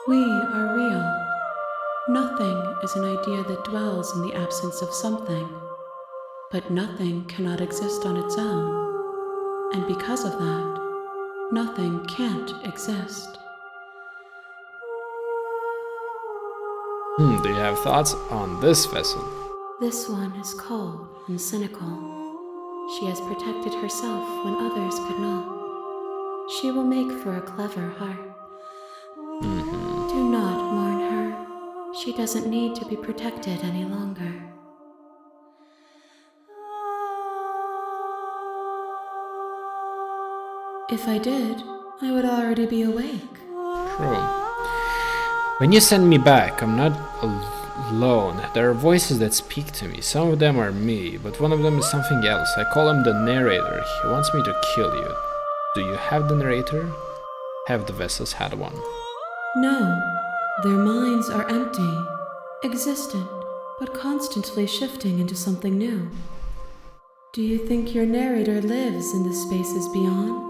Speaker 3: We are real. Nothing is an idea that dwells in the absence of something. But nothing cannot exist on its own. And because of that, nothing can't exist.
Speaker 1: Do you have thoughts on this vessel?
Speaker 3: This one is cold and cynical. She has protected herself when others could not. She will make for a clever heart. Do not mourn her. She doesn't need to be protected any longer. If I did, I would already be awake.
Speaker 1: True. When you send me back, I'm not alone. There are voices that speak to me. Some of them are me, but one of them is something else. I call him the narrator. He wants me to kill you. Do you have the narrator? Have the vessels had one?
Speaker 3: No, their minds are empty, existent, but constantly shifting into something new. Do you think your narrator lives in the spaces beyond?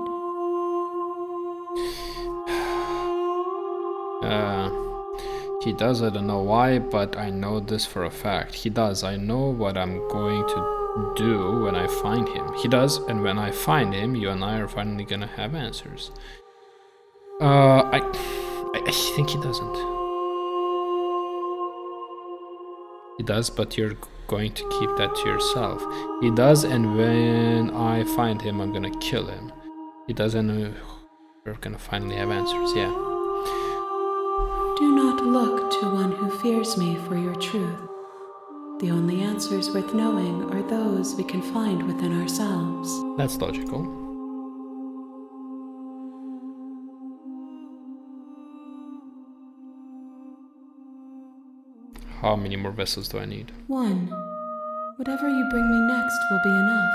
Speaker 1: He does, I don't know why, but I know this for a fact. He does. I know what I'm going to do when I find him. He does, and when I find him, you and I are finally gonna have answers. I think he doesn't. He does, but you're going to keep that to yourself. He does, and when I find him, I'm gonna kill him. He does, and we're gonna finally have answers, yeah.
Speaker 3: Do not look to one who fears me for your truth. The only answers worth knowing are those we can find within ourselves.
Speaker 1: That's logical. How many more vessels do I need?
Speaker 3: 1. Whatever you bring me next will be enough,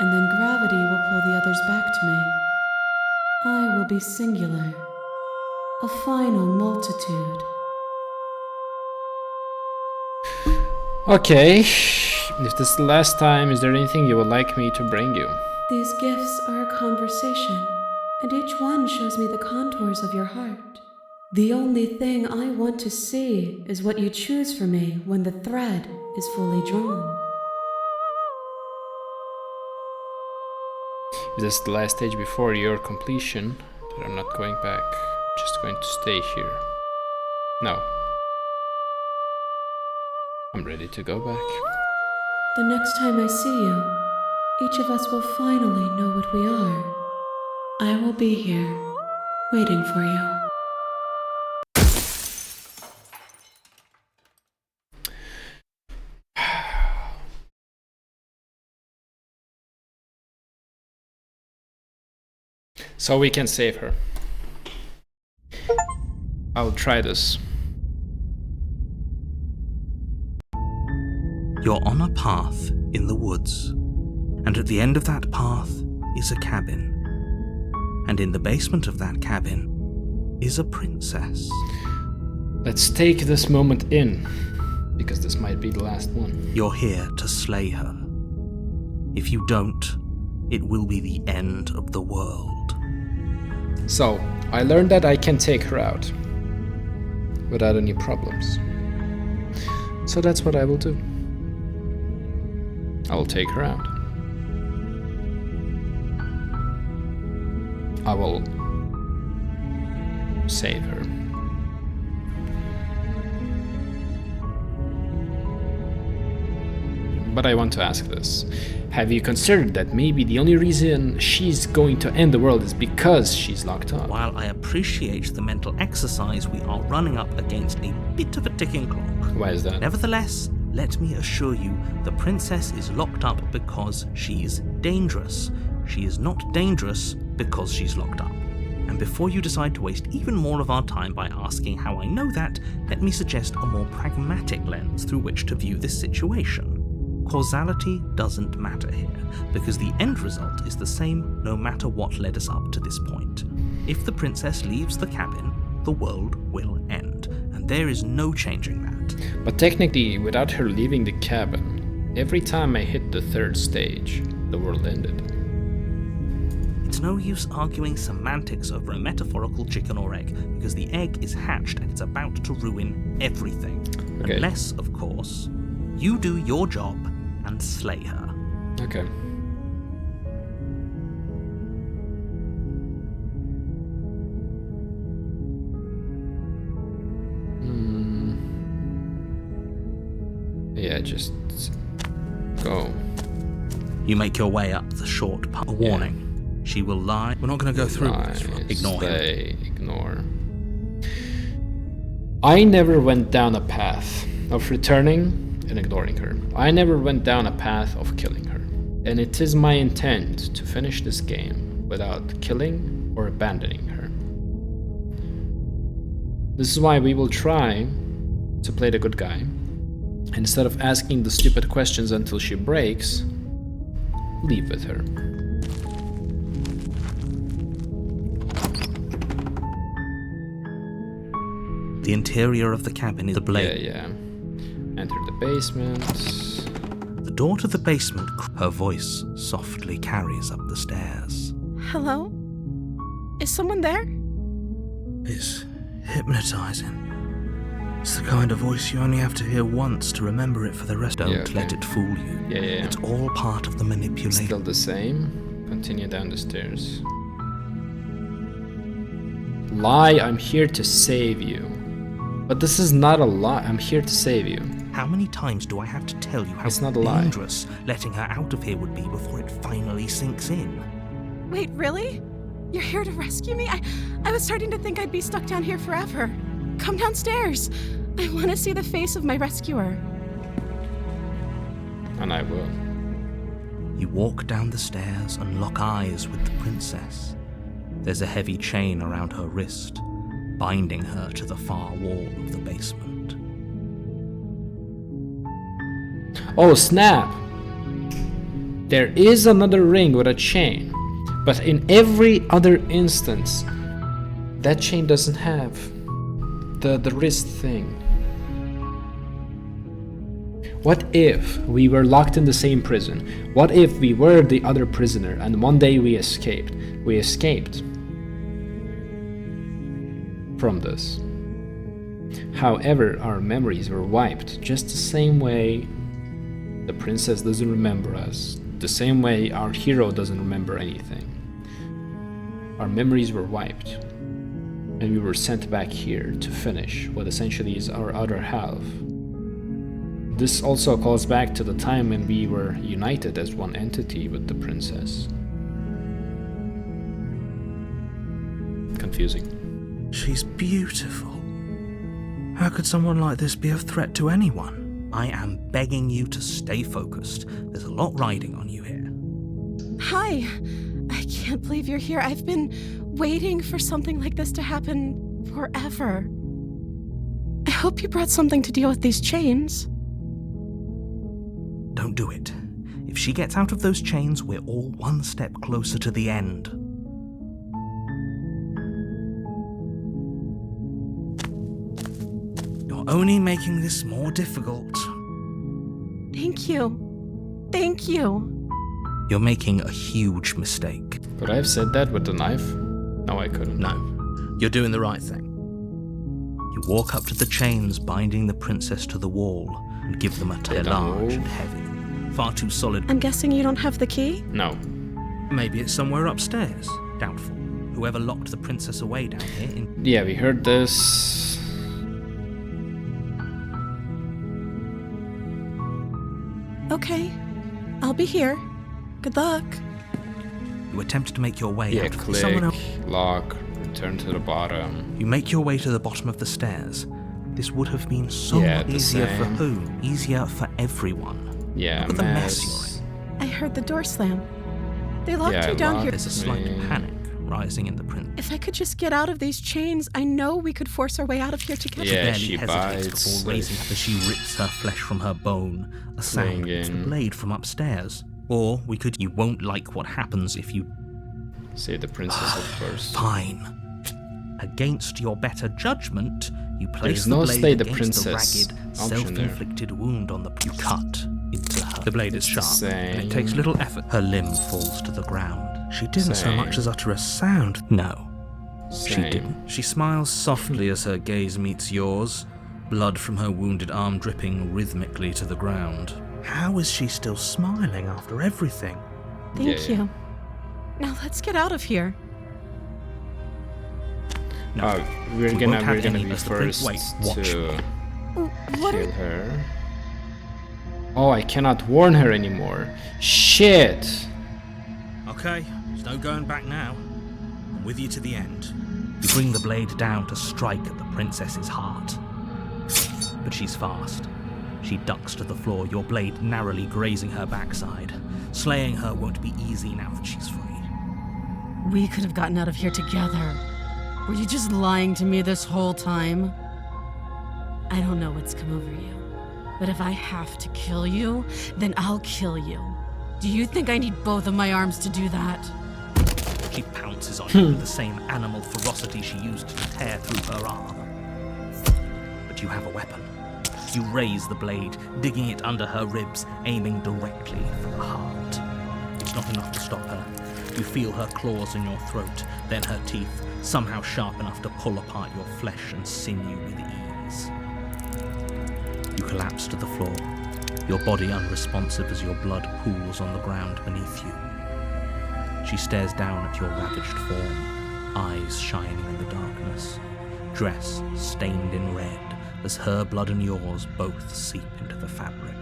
Speaker 3: and then gravity will pull the others back to me. I will be singular, a final multitude.
Speaker 1: Okay, if this is the last time, is there anything you would like me to bring you?
Speaker 3: These gifts are a conversation, and each one shows me the contours of your heart. The only thing I want to see is what you choose for me when the thread is fully drawn.
Speaker 1: If this is the last stage before your completion, then I'm not going back. I'm just going to stay here. No. I'm ready to go back.
Speaker 3: The next time I see you, each of us will finally know what we are. I will be here, waiting for you.
Speaker 1: So we can save her. I'll try this.
Speaker 2: You're on a path in the woods, and at the end of that path is a cabin. And in the basement of that cabin is a princess.
Speaker 1: Let's take this moment in, because this might be the last one.
Speaker 2: You're here to slay her. If you don't, it will be the end of the world.
Speaker 1: So, I learned that I can take her out without any problems. So that's what I will do. I will take her out. I will save her. But I want to ask this. Have you considered that maybe the only reason she's going to end the world is because she's locked up?
Speaker 2: While I appreciate the mental exercise, we are running up against a bit of a ticking clock.
Speaker 1: Why is that?
Speaker 2: Nevertheless, let me assure you, the princess is locked up because she's dangerous. She is not dangerous because she's locked up. And before you decide to waste even more of our time by asking how I know that, let me suggest a more pragmatic lens through which to view this situation. Causality doesn't matter here, because the end result is the same no matter what led us up to this point. If the princess leaves the cabin, the world will end, and there is no changing that.
Speaker 1: But technically, without her leaving the cabin, every time I hit the third stage, the world ended.
Speaker 2: It's no use arguing semantics over a metaphorical chicken or egg, because the egg is hatched and it's about to ruin everything.
Speaker 1: Okay.
Speaker 2: Unless, of course, you do your job and slay her.
Speaker 1: Okay. Yeah, just go.
Speaker 2: You make your way up the short path. A warning. She will lie. We're not going to go through this. Ignore him.
Speaker 1: Ignore. I never went down a path of returning and ignoring her. I never went down a path of killing her. And it is my intent to finish this game without killing or abandoning her. This is why we will try to play the good guy. Instead of asking the stupid questions until she breaks, leave with her.
Speaker 2: The interior of the cabin is ablaze.
Speaker 1: Yeah. Enter the basement.
Speaker 2: The door to the basement, her voice softly carries up the stairs.
Speaker 5: Hello? Is someone there?
Speaker 2: It's hypnotizing. It's the kind of voice you only have to hear once to remember it for the rest. Don't
Speaker 1: Yeah, okay.
Speaker 2: let it fool you.
Speaker 1: Yeah.
Speaker 2: It's all part of the manipulation.
Speaker 1: Still the same. Continue down the stairs. Lie, I'm here to save you. But this is not a lie. I'm here to save you.
Speaker 2: How many times do I have to tell you how
Speaker 1: It's not a lie.
Speaker 2: dangerous letting her out of here would be before it finally sinks in?
Speaker 3: Wait, really? You're here to rescue me? I was starting to think I'd be stuck down here forever. Come downstairs. I want to see the face of my rescuer.
Speaker 1: And I will.
Speaker 2: You walk down the stairs and lock eyes with the princess. There's a heavy chain around her wrist, binding her to the far wall of the basement.
Speaker 1: Oh, snap! There is another ring with a chain. But in every other instance, that chain doesn't have the wrist thing. What if we were locked in the same prison? What if we were the other prisoner and one day we escaped? We escaped from this. However, our memories were wiped just the same way the princess doesn't remember us, the same way our hero doesn't remember anything. Our memories were wiped, and we were sent back here to finish what essentially is our other half. This also calls back to the time when we were united as one entity with the princess. Confusing.
Speaker 2: She's beautiful. How could someone like this be a threat to anyone? I am begging you to stay focused. There's a lot riding on you here.
Speaker 3: Hi. I can't believe you're here. I've been waiting for something like this to happen forever. I hope you brought something to deal with these chains.
Speaker 2: Don't do it. If she gets out of those chains, we're all one step closer to the end. You're only making this more difficult.
Speaker 3: Thank you. Thank you.
Speaker 2: You're making a huge mistake.
Speaker 1: Could I have said that with the knife? No, I couldn't.
Speaker 2: No, you're doing the right thing. You walk up to the chains binding the princess to the wall and give them a tug. They're large and heavy, far too solid.
Speaker 3: I'm guessing you don't have the key?
Speaker 1: No.
Speaker 2: Maybe it's somewhere upstairs. Doubtful. Whoever locked the princess away down here in...
Speaker 1: Yeah, we heard this.
Speaker 3: Okay. I'll be here. Good luck.
Speaker 2: You attempt to make your way
Speaker 1: Yeah,
Speaker 2: out.
Speaker 1: click,
Speaker 2: Someone else.
Speaker 1: lock, return to the bottom.
Speaker 2: You make your way to the bottom of the stairs. This would have been so
Speaker 1: Yeah,
Speaker 2: much
Speaker 1: the
Speaker 2: easier for
Speaker 1: same.
Speaker 2: who? Easier for everyone.
Speaker 1: Yeah,
Speaker 2: Look at the mess
Speaker 1: mess.
Speaker 2: you're in.
Speaker 3: I heard the door slam. They locked
Speaker 1: Yeah,
Speaker 3: you down here.
Speaker 2: There's a slight
Speaker 1: Me.
Speaker 2: panic rising in the prince.
Speaker 3: If I could just get out of these chains, I know we could force our way out of here together.
Speaker 1: Yeah,
Speaker 2: Barely
Speaker 1: she
Speaker 2: hesitates
Speaker 1: bites,
Speaker 2: before raising as she rips her flesh from her bone. A sound. It's the
Speaker 1: Ringing.
Speaker 2: blade from upstairs. Or we could. You won't like what happens if you.
Speaker 1: Say the princess at first.
Speaker 2: Fine. Against your better judgment, you place
Speaker 1: There's
Speaker 2: the
Speaker 1: no
Speaker 2: blade
Speaker 1: slay the
Speaker 2: against
Speaker 1: princess
Speaker 2: the ragged,
Speaker 1: option there.
Speaker 2: self-inflicted wound on the. You cut into her. The blade is
Speaker 1: It's the
Speaker 2: sharp, and it
Speaker 1: same.
Speaker 2: takes little effort. Her limb falls to the ground. She didn't so
Speaker 1: Same.
Speaker 2: much as utter a sound. No, she
Speaker 1: Same.
Speaker 2: didn't. She smiles softly as her gaze meets yours, blood from her wounded arm dripping rhythmically to the ground. How is she still smiling after everything?
Speaker 3: Thank
Speaker 1: Yeah.
Speaker 3: you. Now let's get out of here.
Speaker 2: No,
Speaker 1: We're
Speaker 2: we
Speaker 1: gonna
Speaker 2: won't have
Speaker 1: be
Speaker 2: any as the prince-
Speaker 1: first
Speaker 2: wait, watch
Speaker 1: to
Speaker 2: me.
Speaker 3: What
Speaker 1: kill
Speaker 3: are...
Speaker 1: her. Oh, I cannot warn her anymore. Shit!
Speaker 2: Okay, there's no going back now. I'm with you to the end. You bring the blade down to strike at the princess's heart. But she's fast. She ducks to the floor, your blade narrowly grazing her backside. Slaying her won't be easy now that she's free.
Speaker 3: We could have gotten out of here together. Were you just lying to me this whole time? I don't know what's come over you, but if I have to kill you, then I'll kill you. Do you think I need both of my arms to do that?
Speaker 2: She pounces on you with the same animal ferocity she used to tear through her arm. But you have a weapon. You raise the blade, digging it under her ribs, aiming directly for the heart. It's not enough to stop her. You feel her claws in your throat, then her teeth, somehow sharp enough to pull apart your flesh and sinew with ease. You collapse to the floor, your body unresponsive as your blood pools on the ground beneath you. She stares down at your ravaged form, eyes shining in the darkness, dress stained in red as her blood and yours both seep into the fabric.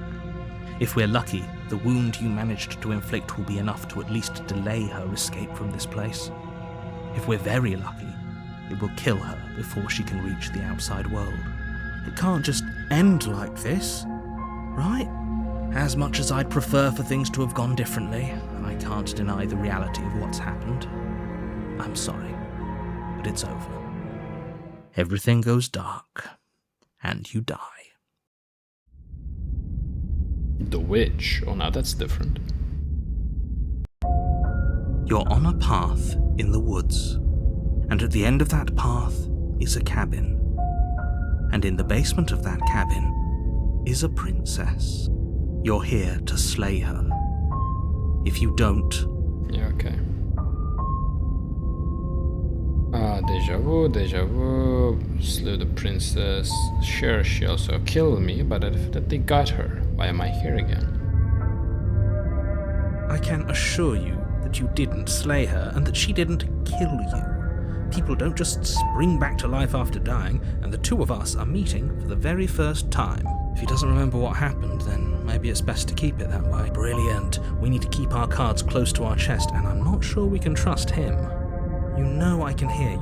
Speaker 2: If we're lucky, the wound you managed to inflict will be enough to at least delay her escape from this place. If we're very lucky, it will kill her before she can reach the outside world. It can't just end like this, right? As much as I'd prefer for things to have gone differently, I can't deny the reality of what's happened. I'm sorry, but it's over. Everything goes dark, and you die.
Speaker 1: The witch. Oh, now that's different.
Speaker 2: You're on a path in the woods, and at the end of that path is a cabin. And in the basement of that cabin is a princess. You're here to slay her. If you don't...
Speaker 1: Yeah, okay. Deja vu. Slew the princess. Sure, she also killed me, but that they got her. Why am I here again?
Speaker 2: I can assure you that you didn't slay her and that she didn't kill you. People don't just spring back to life after dying, and the two of us are meeting for the very first time. If he doesn't remember what happened, then maybe it's best to keep it that way. Brilliant. We need to keep our cards close to our chest, and I'm not sure we can trust him. You know I can hear you,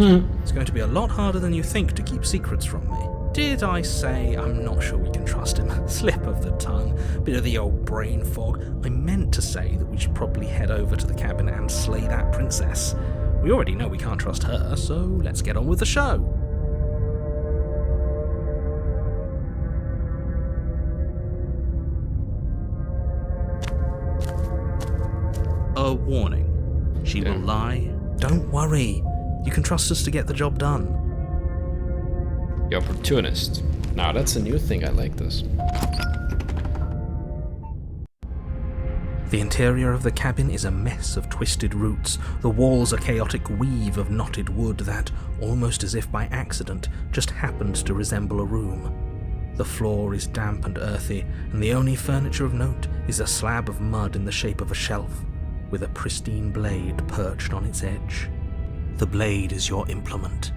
Speaker 2: right? It's going to be a lot harder than you think to keep secrets from me. Did I say I'm not sure we can trust him? Slip of the tongue, bit of the old brain fog. I meant to say that we should probably head over to the cabin and slay that princess. We already know we can't trust her, so let's get on with the show. A warning. She will lie. Don't worry. You can trust us to get the job done.
Speaker 1: The opportunist. Now that's a new thing, I like this.
Speaker 2: The interior of the cabin is a mess of twisted roots. The walls a chaotic weave of knotted wood that, almost as if by accident, just happened to resemble a room. The floor is damp and earthy, and the only furniture of note is a slab of mud in the shape of a shelf, with a pristine blade perched on its edge. The blade is your implement.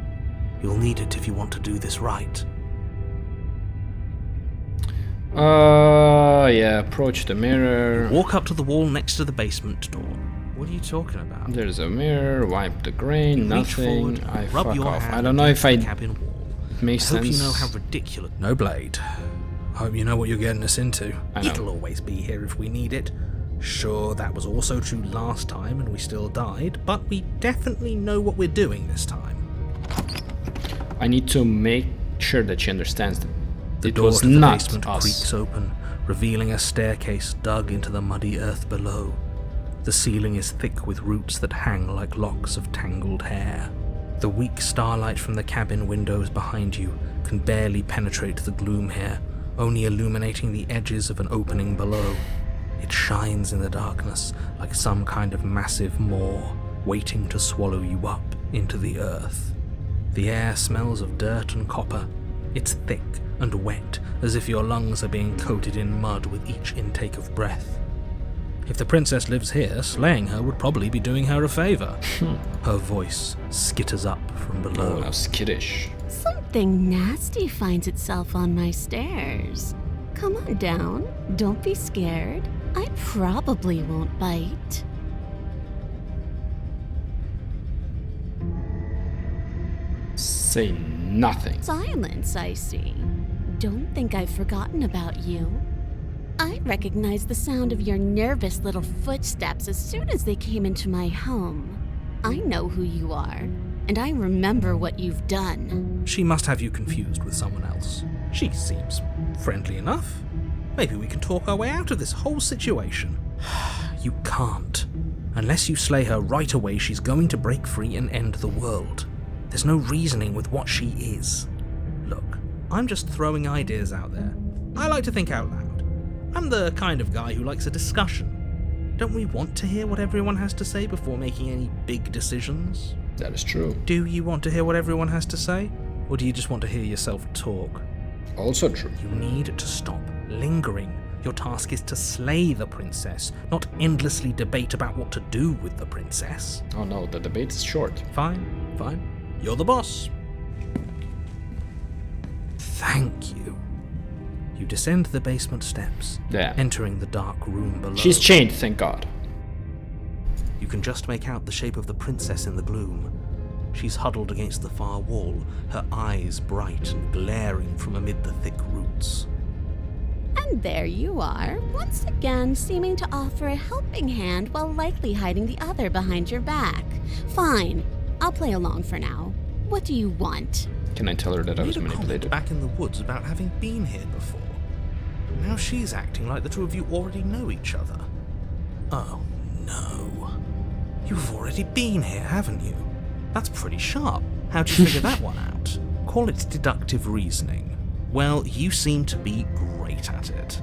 Speaker 2: You'll need it if you want to do this right.
Speaker 1: Yeah, approach the mirror.
Speaker 2: Walk up to the wall next to the basement door. What are you talking about?
Speaker 1: There's a mirror, wipe the grain,
Speaker 2: Reach
Speaker 1: nothing.
Speaker 2: forward,
Speaker 1: I
Speaker 2: rub
Speaker 1: fuck
Speaker 2: your
Speaker 1: off.
Speaker 2: hand
Speaker 1: I don't know if I
Speaker 2: against the cabin wall.
Speaker 1: makes
Speaker 2: I hope
Speaker 1: sense.
Speaker 2: you know how ridiculous. No blade. I hope you know what you're getting us into.
Speaker 1: I know.
Speaker 2: It'll always be here if we need it. Sure, that was also true last time and we still died, but we definitely know what we're doing this time.
Speaker 1: I need to make sure that she understands that
Speaker 2: The
Speaker 1: it
Speaker 2: door
Speaker 1: was
Speaker 2: to the
Speaker 1: not
Speaker 2: basement
Speaker 1: us.
Speaker 2: creaks open, revealing a staircase dug into the muddy earth below. The ceiling is thick with roots that hang like locks of tangled hair. The weak starlight from the cabin windows behind you can barely penetrate the gloom here, only illuminating the edges of an opening below. It shines in the darkness like some kind of massive maw, waiting to swallow you up into the earth. The air smells of dirt and copper. It's thick and wet, as if your lungs are being coated in mud with each intake of breath. If the princess lives here, slaying her would probably be doing her a favor. Her voice skitters up from
Speaker 1: Oh,
Speaker 2: below.
Speaker 1: now skittish.
Speaker 3: Something nasty finds itself on my stairs. Come on down. Don't be scared. I probably won't bite.
Speaker 1: Say nothing.
Speaker 3: Silence, I see. Don't think I've forgotten about you. I recognized the sound of your nervous little footsteps as soon as they came into my home. I know who you are, and I remember what you've done.
Speaker 2: She must have you confused with someone else. She seems friendly enough. Maybe we can talk our way out of this whole situation. You can't. Unless you slay her right away, she's going to break free and end the world. There's no reasoning with what she is. Look, I'm just throwing ideas out there. I like to think out loud. I'm the kind of guy who likes a discussion. Don't we want to hear what everyone has to say before making any big decisions?
Speaker 1: That is true.
Speaker 2: Do you want to hear what everyone has to say? Or do you just want to hear yourself talk?
Speaker 1: Also true.
Speaker 2: You need to stop lingering. Your task is to slay the princess, not endlessly debate about what to do with the princess.
Speaker 1: Oh no, the debate is short.
Speaker 2: Fine. You're the boss. Thank you. You descend the basement steps,
Speaker 1: Yeah.
Speaker 2: entering the dark room below.
Speaker 1: She's chained, thank God.
Speaker 2: You can just make out the shape of the princess in the gloom. She's huddled against the far wall, her eyes bright and glaring from amid the thick roots.
Speaker 3: And there you are, once again seeming to offer a helping hand while likely hiding the other behind your back. Fine, I'll play along for now. What do you want?
Speaker 1: Can I tell her that I was
Speaker 2: Made a comment
Speaker 1: manipulated?
Speaker 2: back in the woods about having been here before. Now she's acting like the two of you already know each other. Oh no. You've already been here, haven't you? That's pretty sharp. How'd you figure that one out? Call it deductive reasoning. Well, you seem to be great at it.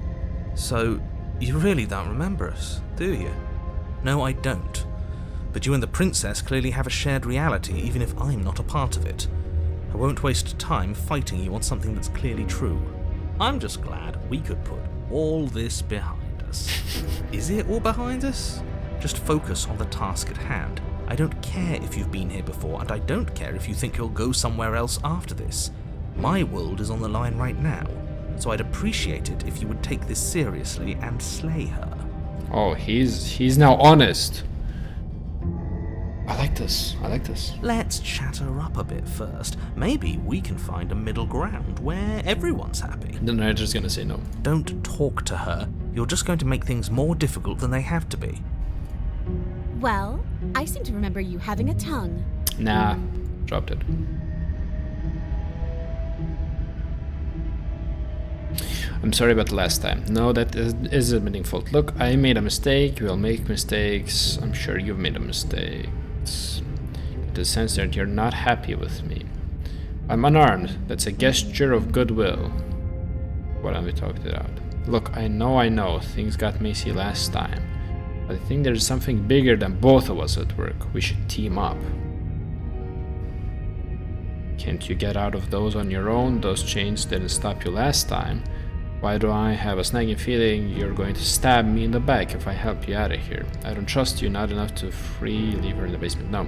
Speaker 2: So, you really don't remember us, do you? No, I don't. But you and the princess clearly have a shared reality, even if I'm not a part of it. I won't waste time fighting you on something that's clearly true. I'm just glad we could put all this behind us. Is it all behind us? Just focus on the task at hand. I don't care if you've been here before, and I don't care if you think you'll go somewhere else after this. My world is on the line right now, so I'd appreciate it if you would take this seriously and slay her.
Speaker 1: Oh, he's now honest. I like this.
Speaker 2: Let's chat her up a bit first. Maybe we can find a middle ground where everyone's happy.
Speaker 1: The narrator's gonna say no.
Speaker 2: Don't talk to her. You're just going to make things more difficult than they have to be.
Speaker 3: Well, I seem to remember you having a tongue.
Speaker 1: Nah, dropped it. I'm sorry about the last time. No, that is admitting fault. Look, I made a mistake. We'll make mistakes. I'm sure you've made a mistake. Get the sense that you're not happy with me. I'm unarmed. That's a gesture of goodwill. What have we talked it out? Look, I know. Things got messy last time. But I think there's something bigger than both of us at work. We should team up. Can't you get out of those on your own? Those chains didn't stop you last time. Why do I have a snagging feeling you're going to stab me in the back if I help you out of here? I don't trust you not enough to leave her in the basement. No.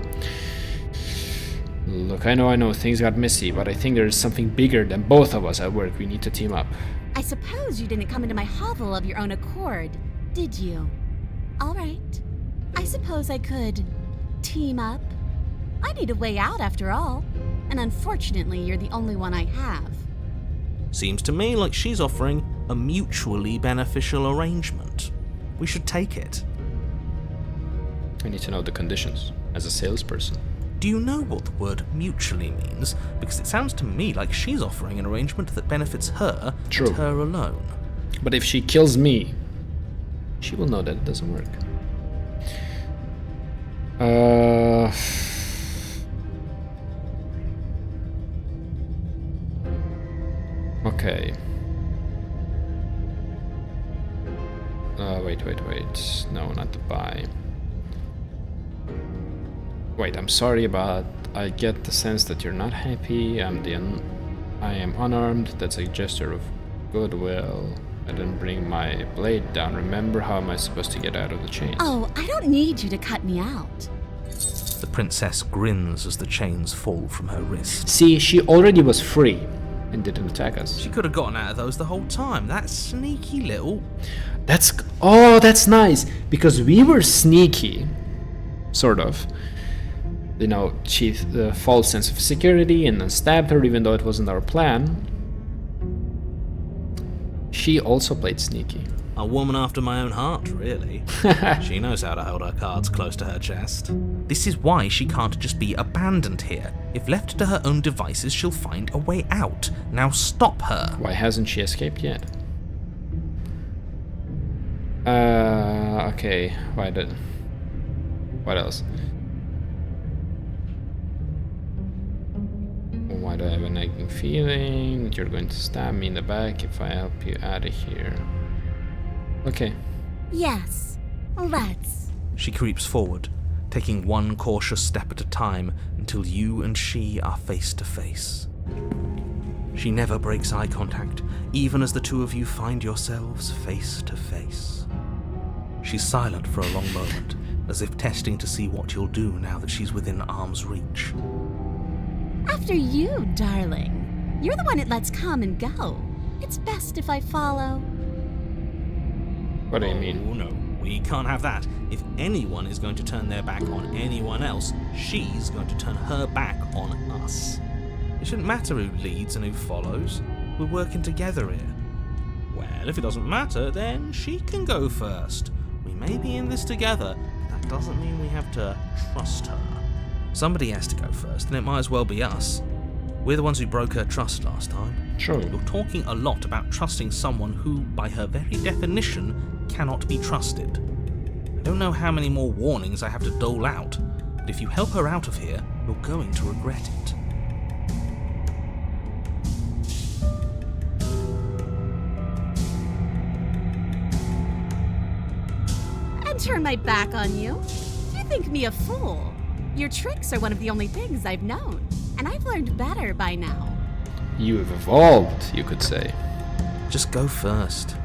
Speaker 1: Look, I know things got messy, but I think there is something bigger than both of us at work. We need to team up.
Speaker 3: I suppose you didn't come into my hovel of your own accord, did you? All right. I suppose I could team up. I need a way out after all, and unfortunately you're the only one I have.
Speaker 2: Seems to me like she's offering a mutually beneficial arrangement. We should take it.
Speaker 1: I need to know the conditions as a salesperson.
Speaker 2: Do you know what the word mutually means? Because it sounds to me like she's offering an arrangement that benefits her
Speaker 1: True.
Speaker 2: and her alone.
Speaker 1: But if she kills me, she will know that it doesn't work. Okay. Wait. No, not to buy. Wait, I'm sorry, but I get the sense that you're not happy. I am unarmed. That's a gesture of goodwill. I didn't bring my blade down. Remember, how am I supposed to get out of the chains?
Speaker 3: Oh, I don't need you to cut me out.
Speaker 2: The princess grins as the chains fall from her wrist.
Speaker 1: See, she already was free and didn't attack us.
Speaker 2: She could have gotten out of those the whole time. That sneaky little...
Speaker 1: That's nice, because we were sneaky, sort of. You know, she false sense of security and then stabbed her even though it wasn't our plan. She also played sneaky.
Speaker 2: A woman after my own heart, really. She knows how to hold her cards close to her chest. This is why she can't just be abandoned here. If left to her own devices, she'll find a way out. Now stop her.
Speaker 1: Why hasn't she escaped yet? Okay. What else? Why do I have a nagging feeling that you're going to stab me in the back if I help you out of here? Okay.
Speaker 3: Yes, let's.
Speaker 2: She creeps forward, taking one cautious step at a time until you and she are face to face. She never breaks eye contact, even as the two of you find yourselves face to face. She's silent for a long moment, as if testing to see what you'll do now that she's within arm's reach.
Speaker 3: After you, darling. You're the one it lets come and go. It's best if I follow.
Speaker 1: What do you mean?
Speaker 2: Oh no, we can't have that. If anyone is going to turn their back on anyone else, she's going to turn her back on us. It shouldn't matter who leads and who follows. We're working together here. Well, if it doesn't matter, then she can go first. We may be in this together, but that doesn't mean we have to trust her. Somebody has to go first, and it might as well be us. We're the ones who broke her trust last time.
Speaker 1: True.
Speaker 2: You're talking a lot about trusting someone who, by her very definition, cannot be trusted. I don't know how many more warnings I have to dole out, but if you help her out of here, you're going to regret it.
Speaker 3: And turn my back on you? You think me a fool? Your tricks are one of the only things I've known, and I've learned better by now.
Speaker 1: You have evolved, you could say.
Speaker 2: Just go first.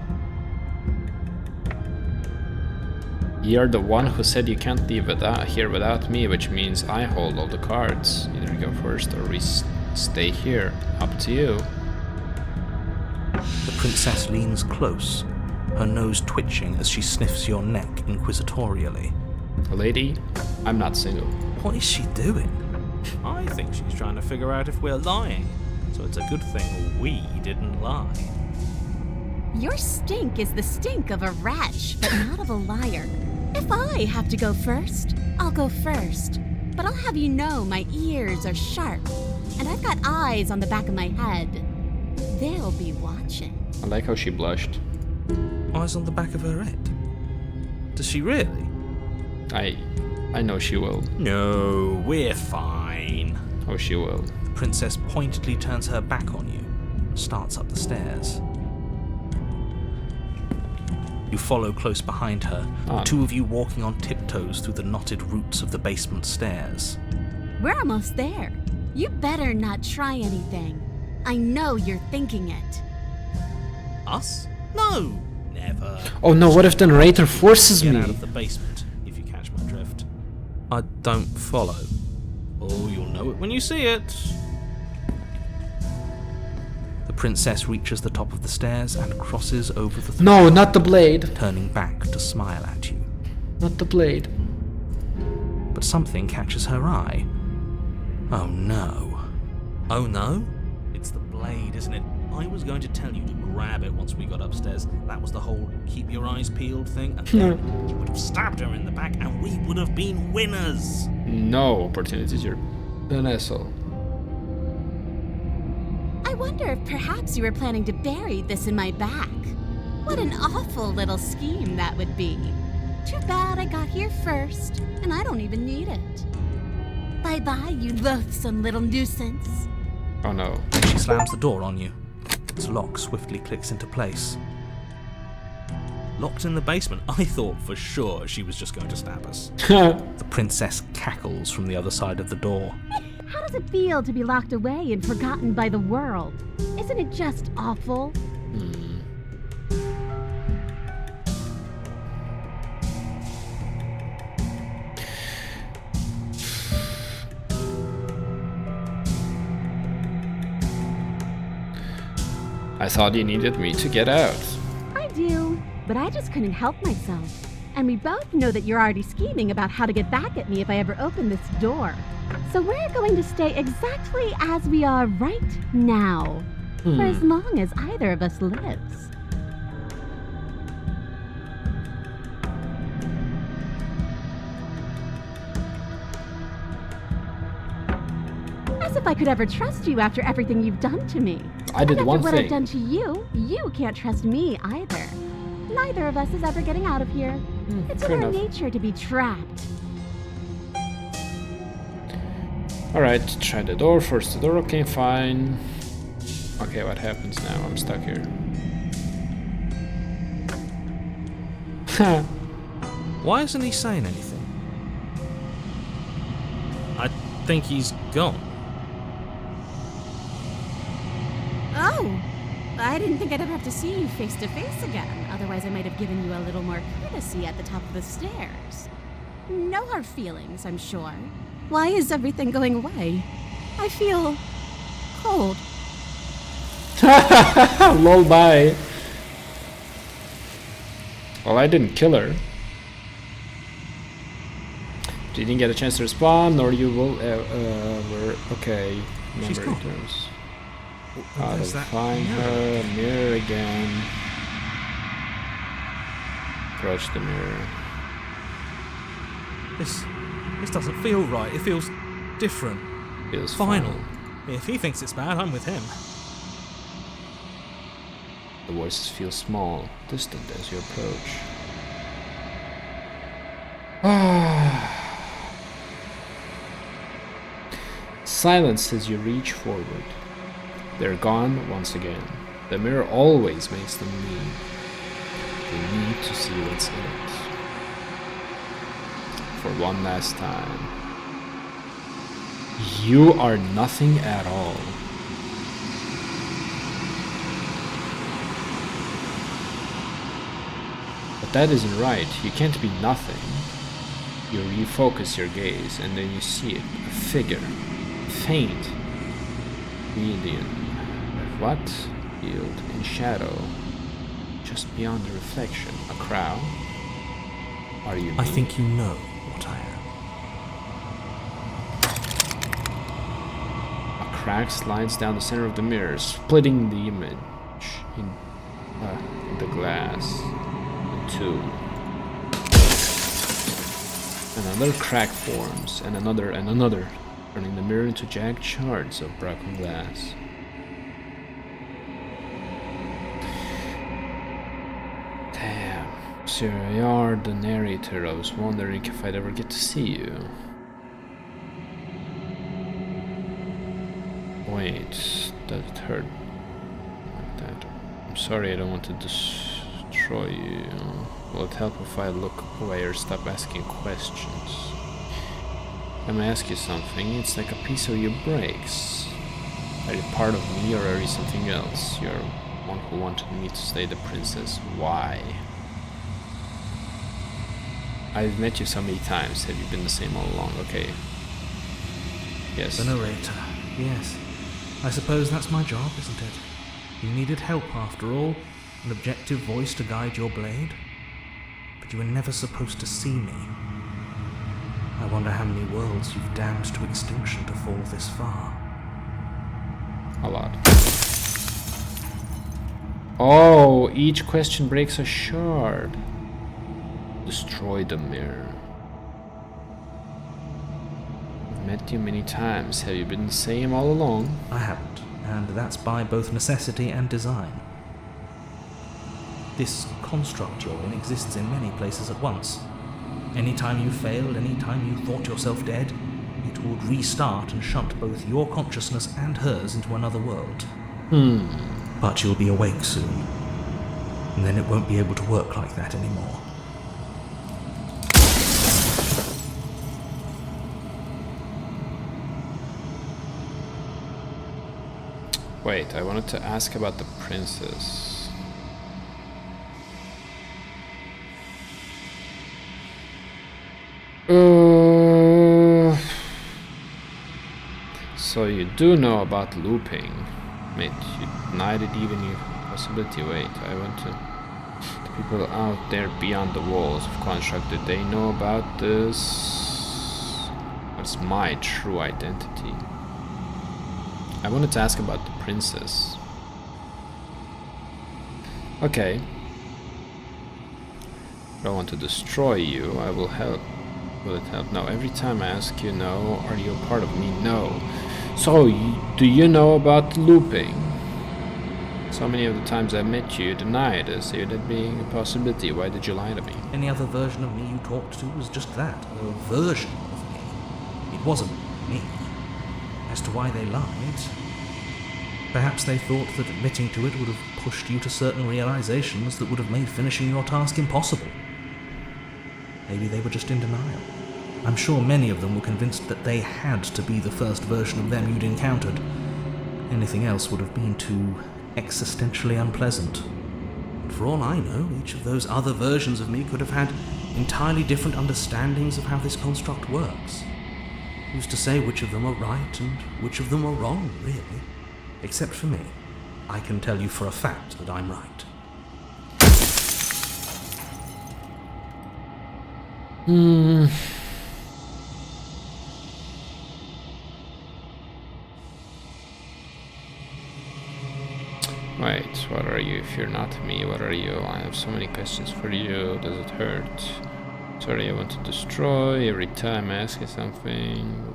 Speaker 1: You're the one who said you can't leave here without me, which means I hold all the cards. Either you go first or we stay here. Up to you.
Speaker 2: The princess leans close, her nose twitching as she sniffs your neck inquisitorially.
Speaker 1: Lady, I'm not single.
Speaker 2: What is she doing? I think she's trying to figure out if we're lying, so it's a good thing we didn't lie.
Speaker 3: Your stink is the stink of a wretch, but not of a liar. If I have to go first, I'll go first. But I'll have you know my ears are sharp, and I've got eyes on the back of my head. They'll be watching.
Speaker 1: I like how she blushed.
Speaker 2: Eyes on the back of her head? Does she really?
Speaker 1: I know she will.
Speaker 2: No, we're fine.
Speaker 1: Oh, she will.
Speaker 2: The princess pointedly turns her back on you and starts up the stairs. You follow close behind her, the two of you walking on tiptoes through the knotted roots of the basement stairs.
Speaker 3: We're almost there. You better not try anything. I know you're thinking it.
Speaker 2: Us? No, never.
Speaker 1: Oh no, what if the narrator forces me?
Speaker 2: Get out of the basement, if you catch my drift. I don't follow. Oh, you'll know it when you see it. The princess reaches the top of the stairs and crosses over the
Speaker 1: No, not the blade.
Speaker 2: turning back to smile at you.
Speaker 1: Not the blade.
Speaker 2: But something catches her eye. Oh no. Oh no? It's the blade, isn't it? I was going to tell you to grab it once we got upstairs. That was the whole keep your eyes peeled thing. And then you would have stabbed her in the back and we would have been winners.
Speaker 1: No opportunities, you're an asshole.
Speaker 3: I wonder if perhaps you were planning to bury this in my back. What an awful little scheme that would be. Too bad I got here first, and I don't even need it. Bye-bye, you loathsome little nuisance.
Speaker 1: Oh no.
Speaker 2: She slams the door on you. Its lock swiftly clicks into place. Locked in the basement, I thought for sure she was just going to stab us. The princess cackles from the other side of the door.
Speaker 3: How does it feel to be locked away and forgotten by the world? Isn't it just awful?
Speaker 1: I thought you needed me to get out.
Speaker 3: I do, but I just couldn't help myself. And we both know that you're already scheming about how to get back at me if I ever open this door. So we're going to stay exactly as we are right now, for as long as either of us lives. As if I could ever trust you after everything you've done to me.
Speaker 1: I did
Speaker 3: and
Speaker 1: one
Speaker 3: after what
Speaker 1: thing.
Speaker 3: I've done to you, you can't trust me either. Neither of us is ever getting out of here. It's in
Speaker 1: fair
Speaker 3: our
Speaker 1: enough.
Speaker 3: nature to be trapped.
Speaker 1: Alright, try the door. First the door, okay, fine. Okay, what happens now? I'm stuck here.
Speaker 2: Why isn't he saying anything? I think he's gone.
Speaker 3: Oh, I didn't think I'd ever have to see you face to face again. Otherwise, I might have given you a little more courtesy at the top of the stairs. No hard feelings, I'm sure. Why is everything going away? I feel cold.
Speaker 1: Lol, bye. Well, I didn't kill her. She didn't get a chance to respond, nor you will ever. Okay,
Speaker 2: She's
Speaker 1: number
Speaker 2: gone.
Speaker 1: returns.
Speaker 2: There's
Speaker 1: Gotta
Speaker 2: that
Speaker 1: find
Speaker 2: mirror.
Speaker 1: her. Mirror again. Approach the mirror.
Speaker 2: This doesn't feel right. It feels different.
Speaker 1: Feels
Speaker 2: Final.
Speaker 1: final.
Speaker 2: If he thinks it's bad, I'm with him.
Speaker 1: The voices feel small, distant as you approach. Silence as you reach forward. They're gone once again. The mirror always makes them lean. They need to see what's in it. For one last time. You are nothing at all. But that isn't right. You can't be nothing. You refocus your gaze and then you see it. A figure. Faint. Median. What? Field in shadow. Just beyond the reflection. A crow? Are you
Speaker 2: I
Speaker 1: me?
Speaker 2: think you know what I am.
Speaker 1: A crack slides down the center of the mirror, splitting the image in the glass in two. Another crack forms, and another, turning the mirror into jagged shards of broken glass. Damn. So you are the narrator. I was wondering if I'd ever get to see you. Wait, does it hurt like that? I'm sorry, I don't want to destroy you. Will it help if I look away or stop asking questions? Let me ask you something. It's like a piece of you breaks. Are you part of me or are you something else? You're one who wanted me to stay the princess. Why? I've met you so many times. Have you been the same all along? Okay. Yes.
Speaker 2: The narrator. Yes. I suppose that's my job, isn't it? You needed help after all. An objective voice to guide your blade. But you were never supposed to see me. I wonder how many worlds you've damned to extinction to fall this far.
Speaker 1: A lot. Oh, each question breaks a shard. Destroy the mirror. I've met you many times. Have you been the same all along?
Speaker 2: I haven't, and that's by both necessity and design. This construct you're in exists in many places at once. Anytime you failed, anytime you thought yourself dead, it would restart and shunt both your consciousness and hers into another world. But you'll be awake soon, and then it won't be able to work like that anymore.
Speaker 1: Wait, I wanted to ask about the princess. So you do know about looping. Mate, you denied it even your possibility. Wait, I went to the people out there beyond the walls of construct. Did they know about this? What's my true identity? I wanted to ask about the princess. Okay. I don't want to destroy you. I will help. Will it help? No. Every time I ask you no, are you a part of me? No. So, do you know about looping? So many of the times I met you, you denied it, said it being a possibility. Why did you lie to me?
Speaker 2: Any other version of me you talked to was just that, a version of me. It wasn't me. As to why they lied, perhaps they thought that admitting to it would have pushed you to certain realizations that would have made finishing your task impossible. Maybe they were just in denial. I'm sure many of them were convinced that they had to be the first version of them you'd encountered. Anything else would have been too existentially unpleasant. And for all I know, each of those other versions of me could have had entirely different understandings of how this construct works. Who's to say which of them are right and which of them are wrong, really? Except for me. I can tell you for a fact that I'm right.
Speaker 1: Wait, what are you? If you're not me, what are you? I have so many questions for you. Does it hurt? Sorry, I want to destroy. Every time I ask you something,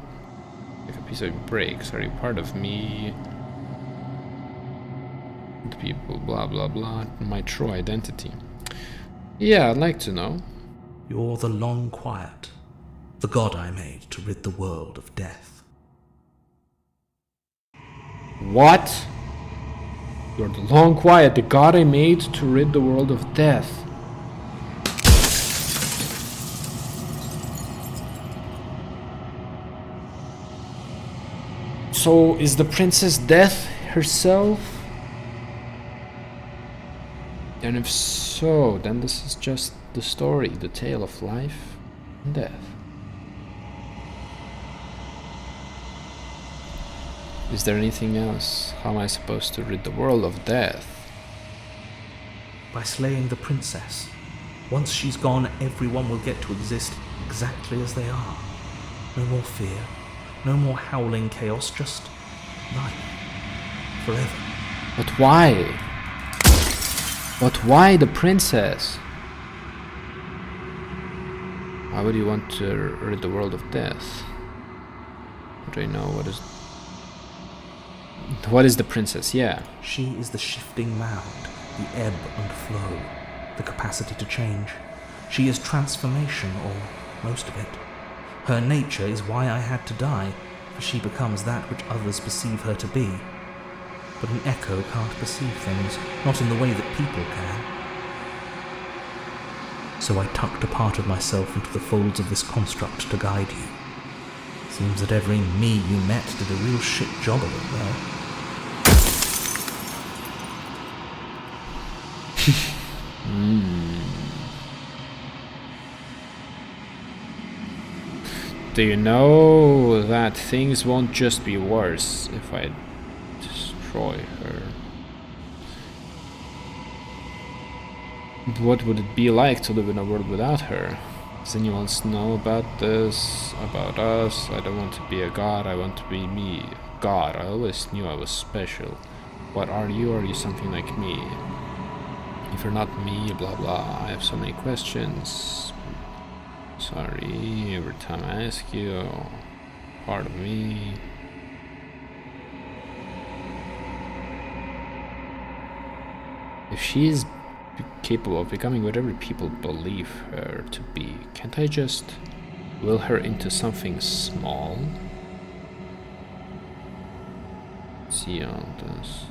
Speaker 1: like a piece of breaks. Are you part of me? The people, blah blah blah. My true identity. Yeah, I'd like to know.
Speaker 2: You're the Long Quiet, the god I made to rid the world of death.
Speaker 1: What? You're the Long Quiet, the god I made to rid the world of death. So, is the Princess Death herself? And if so, then this is just the story, the tale of life and death. Is there anything else? How am I supposed to rid the world of death?
Speaker 2: By slaying the princess. Once she's gone, everyone will get to exist exactly as they are. No more fear, no more howling chaos, just life. Forever.
Speaker 1: But why? But why the princess? Why would you want to rid the world of death? Do I know what is the princess? Yeah.
Speaker 2: She is the shifting mound, the ebb and flow, the capacity to change. She is transformation, or most of it. Her nature is why I had to die, for she becomes that which others perceive her to be. But an echo can't perceive things, not in the way that people can. So I tucked a part of myself into the folds of this construct to guide you. Seems that every me you met did a real shit job of it, though.
Speaker 1: Do you know that things won't just be worse if I destroy her? What would it be like to live in a world without her? Does anyone know about this? About us? I don't want to be a god, I want to be me. God, I always knew I was special. What are you? Are you something like me? If you're not me, blah blah. I have so many questions. Sorry, every time I ask you, part of me. If she's capable of becoming whatever people believe her to be, can't I just will her into something small? See on this.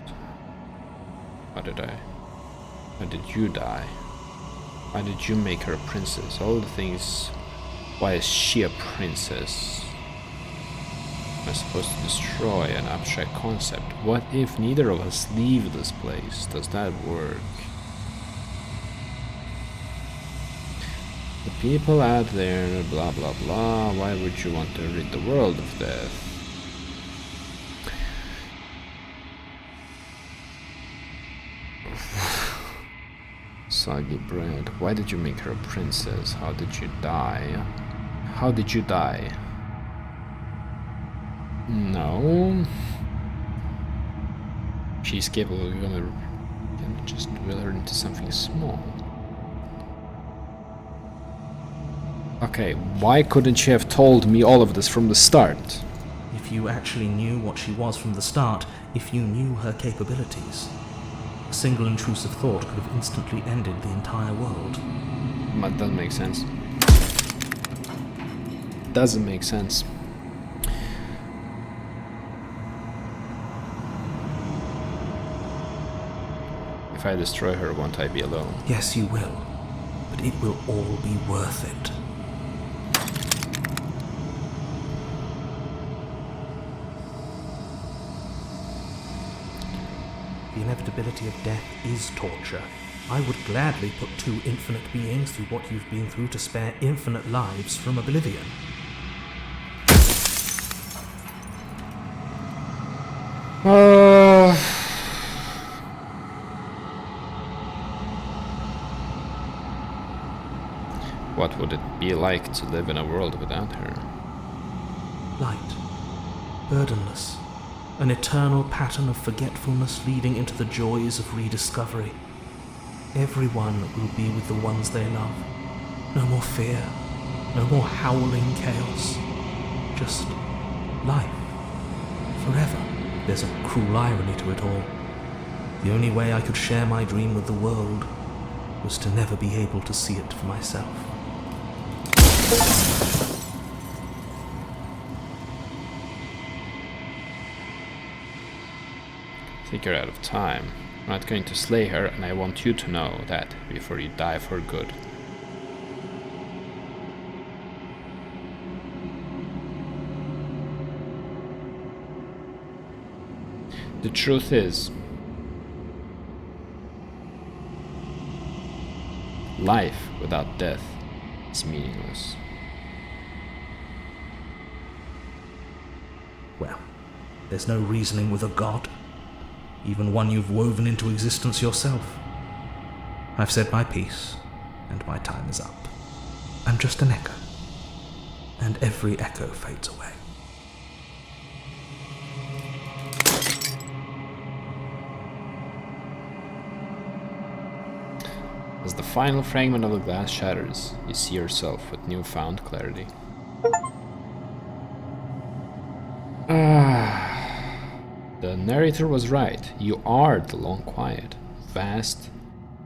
Speaker 1: Why did you die? Why did you make her a princess? All the things. Why is she a princess? Am I supposed to destroy an abstract concept? What if neither of us leave this place? Does that work? The people out there, blah blah blah, why would you want to rid the world of death? Soggy bread. Why did you make her a princess? How did you die? How did you die? No. She's capable of gonna just will her into something small. Okay, why couldn't she have told me all of this from the start?
Speaker 2: If you actually knew what she was from the start, if you knew her capabilities, a single intrusive thought could have instantly ended the entire world.
Speaker 1: That doesn't make sense. Doesn't make sense. If I destroy her, won't I be alone?
Speaker 2: Yes, you will. But it will all be worth it. The inevitability of death is torture. I would gladly put two infinite beings through what you've been through to spare infinite lives from oblivion.
Speaker 1: What would it be like to live in a world without her?
Speaker 2: Light, burdenless, an eternal pattern of forgetfulness leading into the joys of rediscovery. Everyone will be with the ones they love. No more fear, no more howling chaos. Just life. Forever. There's a cruel irony to it all. The only way I could share my dream with the world was to never be able to see it for myself.
Speaker 1: I think you're out of time. I'm not going to slay her, and I want you to know that before you die for good. The truth is, life without death is meaningless.
Speaker 2: Well, there's no reasoning with a god, even one you've woven into existence yourself. I've said my piece, and my time is up. I'm just an echo, and every echo fades away.
Speaker 1: As the final fragment of the glass shatters, you see yourself with newfound clarity. The narrator was right. You are the Long Quiet, vast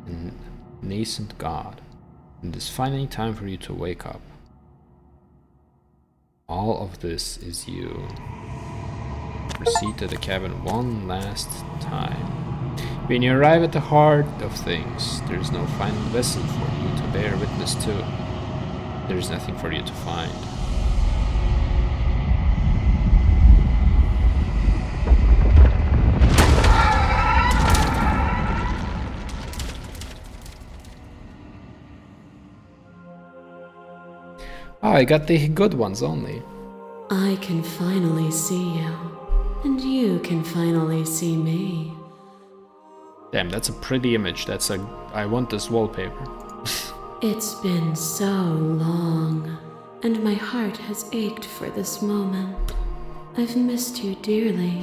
Speaker 1: and nascent god, and it is finally time for you to wake up. All of this is you. Proceed to the cabin one last time. When you arrive at the heart of things, there is no final vessel for you to bear witness to. There is nothing for you to find. Oh, I got the good ones only.
Speaker 3: I can finally see you, and you can finally see me.
Speaker 1: Damn, that's a pretty image. I want this wallpaper.
Speaker 3: It's been so long, and my heart has ached for this moment. I've missed you dearly.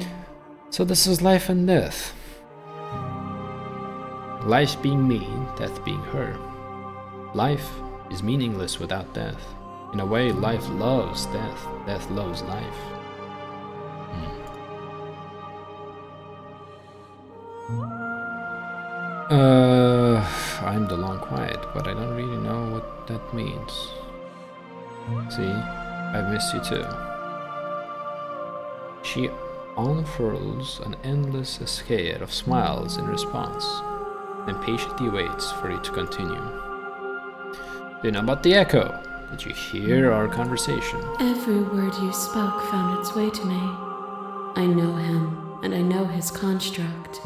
Speaker 1: So this is life and death. Life being me, death being her. Life is meaningless without death. In a way, life loves death. Death loves life. I'm the Long Quiet, but I don't really know what that means. See, I've missed you too. She unfurls an endless cascade of smiles in response, and patiently waits for you to continue. Then about the echo. Did you hear our conversation?
Speaker 3: Every word you spoke found its way to me. I know him, and I know his construct.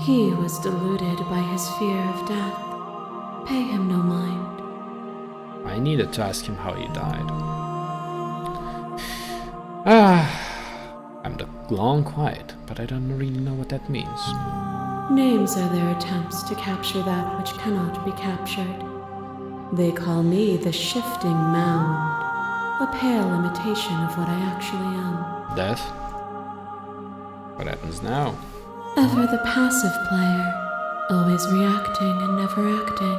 Speaker 3: He was deluded by his fear of death. Pay him no mind.
Speaker 1: I needed to ask him how he died. I'm the Long Quiet, but I don't really know what that means.
Speaker 3: Names are their attempts to capture that which cannot be captured. They call me the Shifting Mound, a pale imitation of what I actually am.
Speaker 1: Death? What happens now?
Speaker 3: Ever the passive player, always reacting and never acting.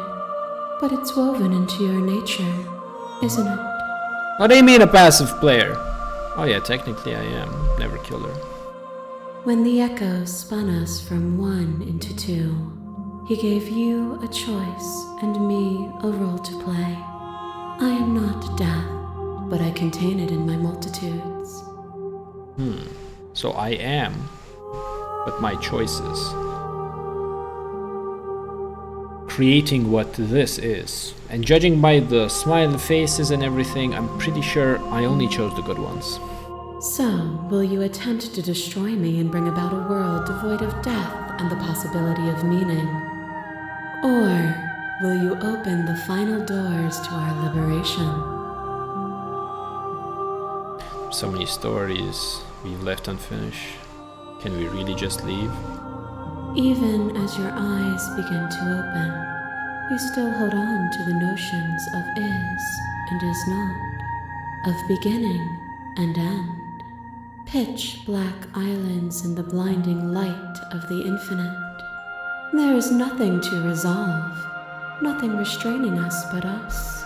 Speaker 3: But it's woven into your nature, isn't it?
Speaker 1: What do you mean a passive player? Oh yeah, technically I am. Never killer.
Speaker 3: When the echoes spun us from one into two, he gave you a choice and me a role to play. I am not death, but I contain it in my multitudes.
Speaker 1: So I am, but my choices. Creating what this is. And judging by the smiley faces and everything, I'm pretty sure I only chose the good ones.
Speaker 3: So, will you attempt to destroy me and bring about a world void of death and the possibility of meaning? Or will you open the final doors to our liberation?
Speaker 1: So many stories we left unfinished. Can we really just leave?
Speaker 3: Even as your eyes begin to open, you still hold on to the notions of is and is not, of beginning and end. Pitch black islands in the blinding light of the infinite. There is nothing to resolve, nothing restraining us but us.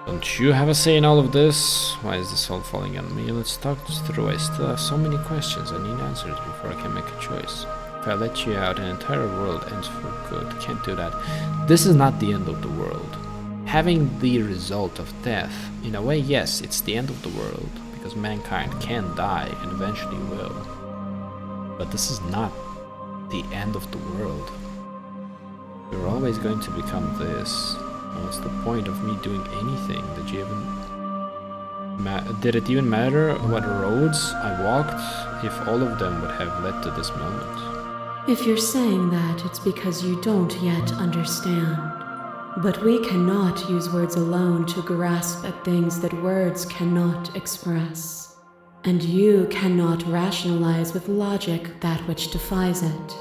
Speaker 1: Don't you have a say in all of this? Why is this all falling on me? Let's talk this through. I still have so many questions. I need answers before I can make a choice. If I let you out, an entire world ends for good. Can't do that. This is not the end of the world. Having the result of death, in a way, yes, it's the end of the world, because mankind can die and eventually will. But this is not the end of the world. You're always going to become this. What's the point of me doing anything? Did it even matter what roads I walked if all of them would have led to this moment?
Speaker 3: If you're saying that, it's because you don't yet understand. But we cannot use words alone to grasp at things that words cannot express. And you cannot rationalize with logic that which defies it.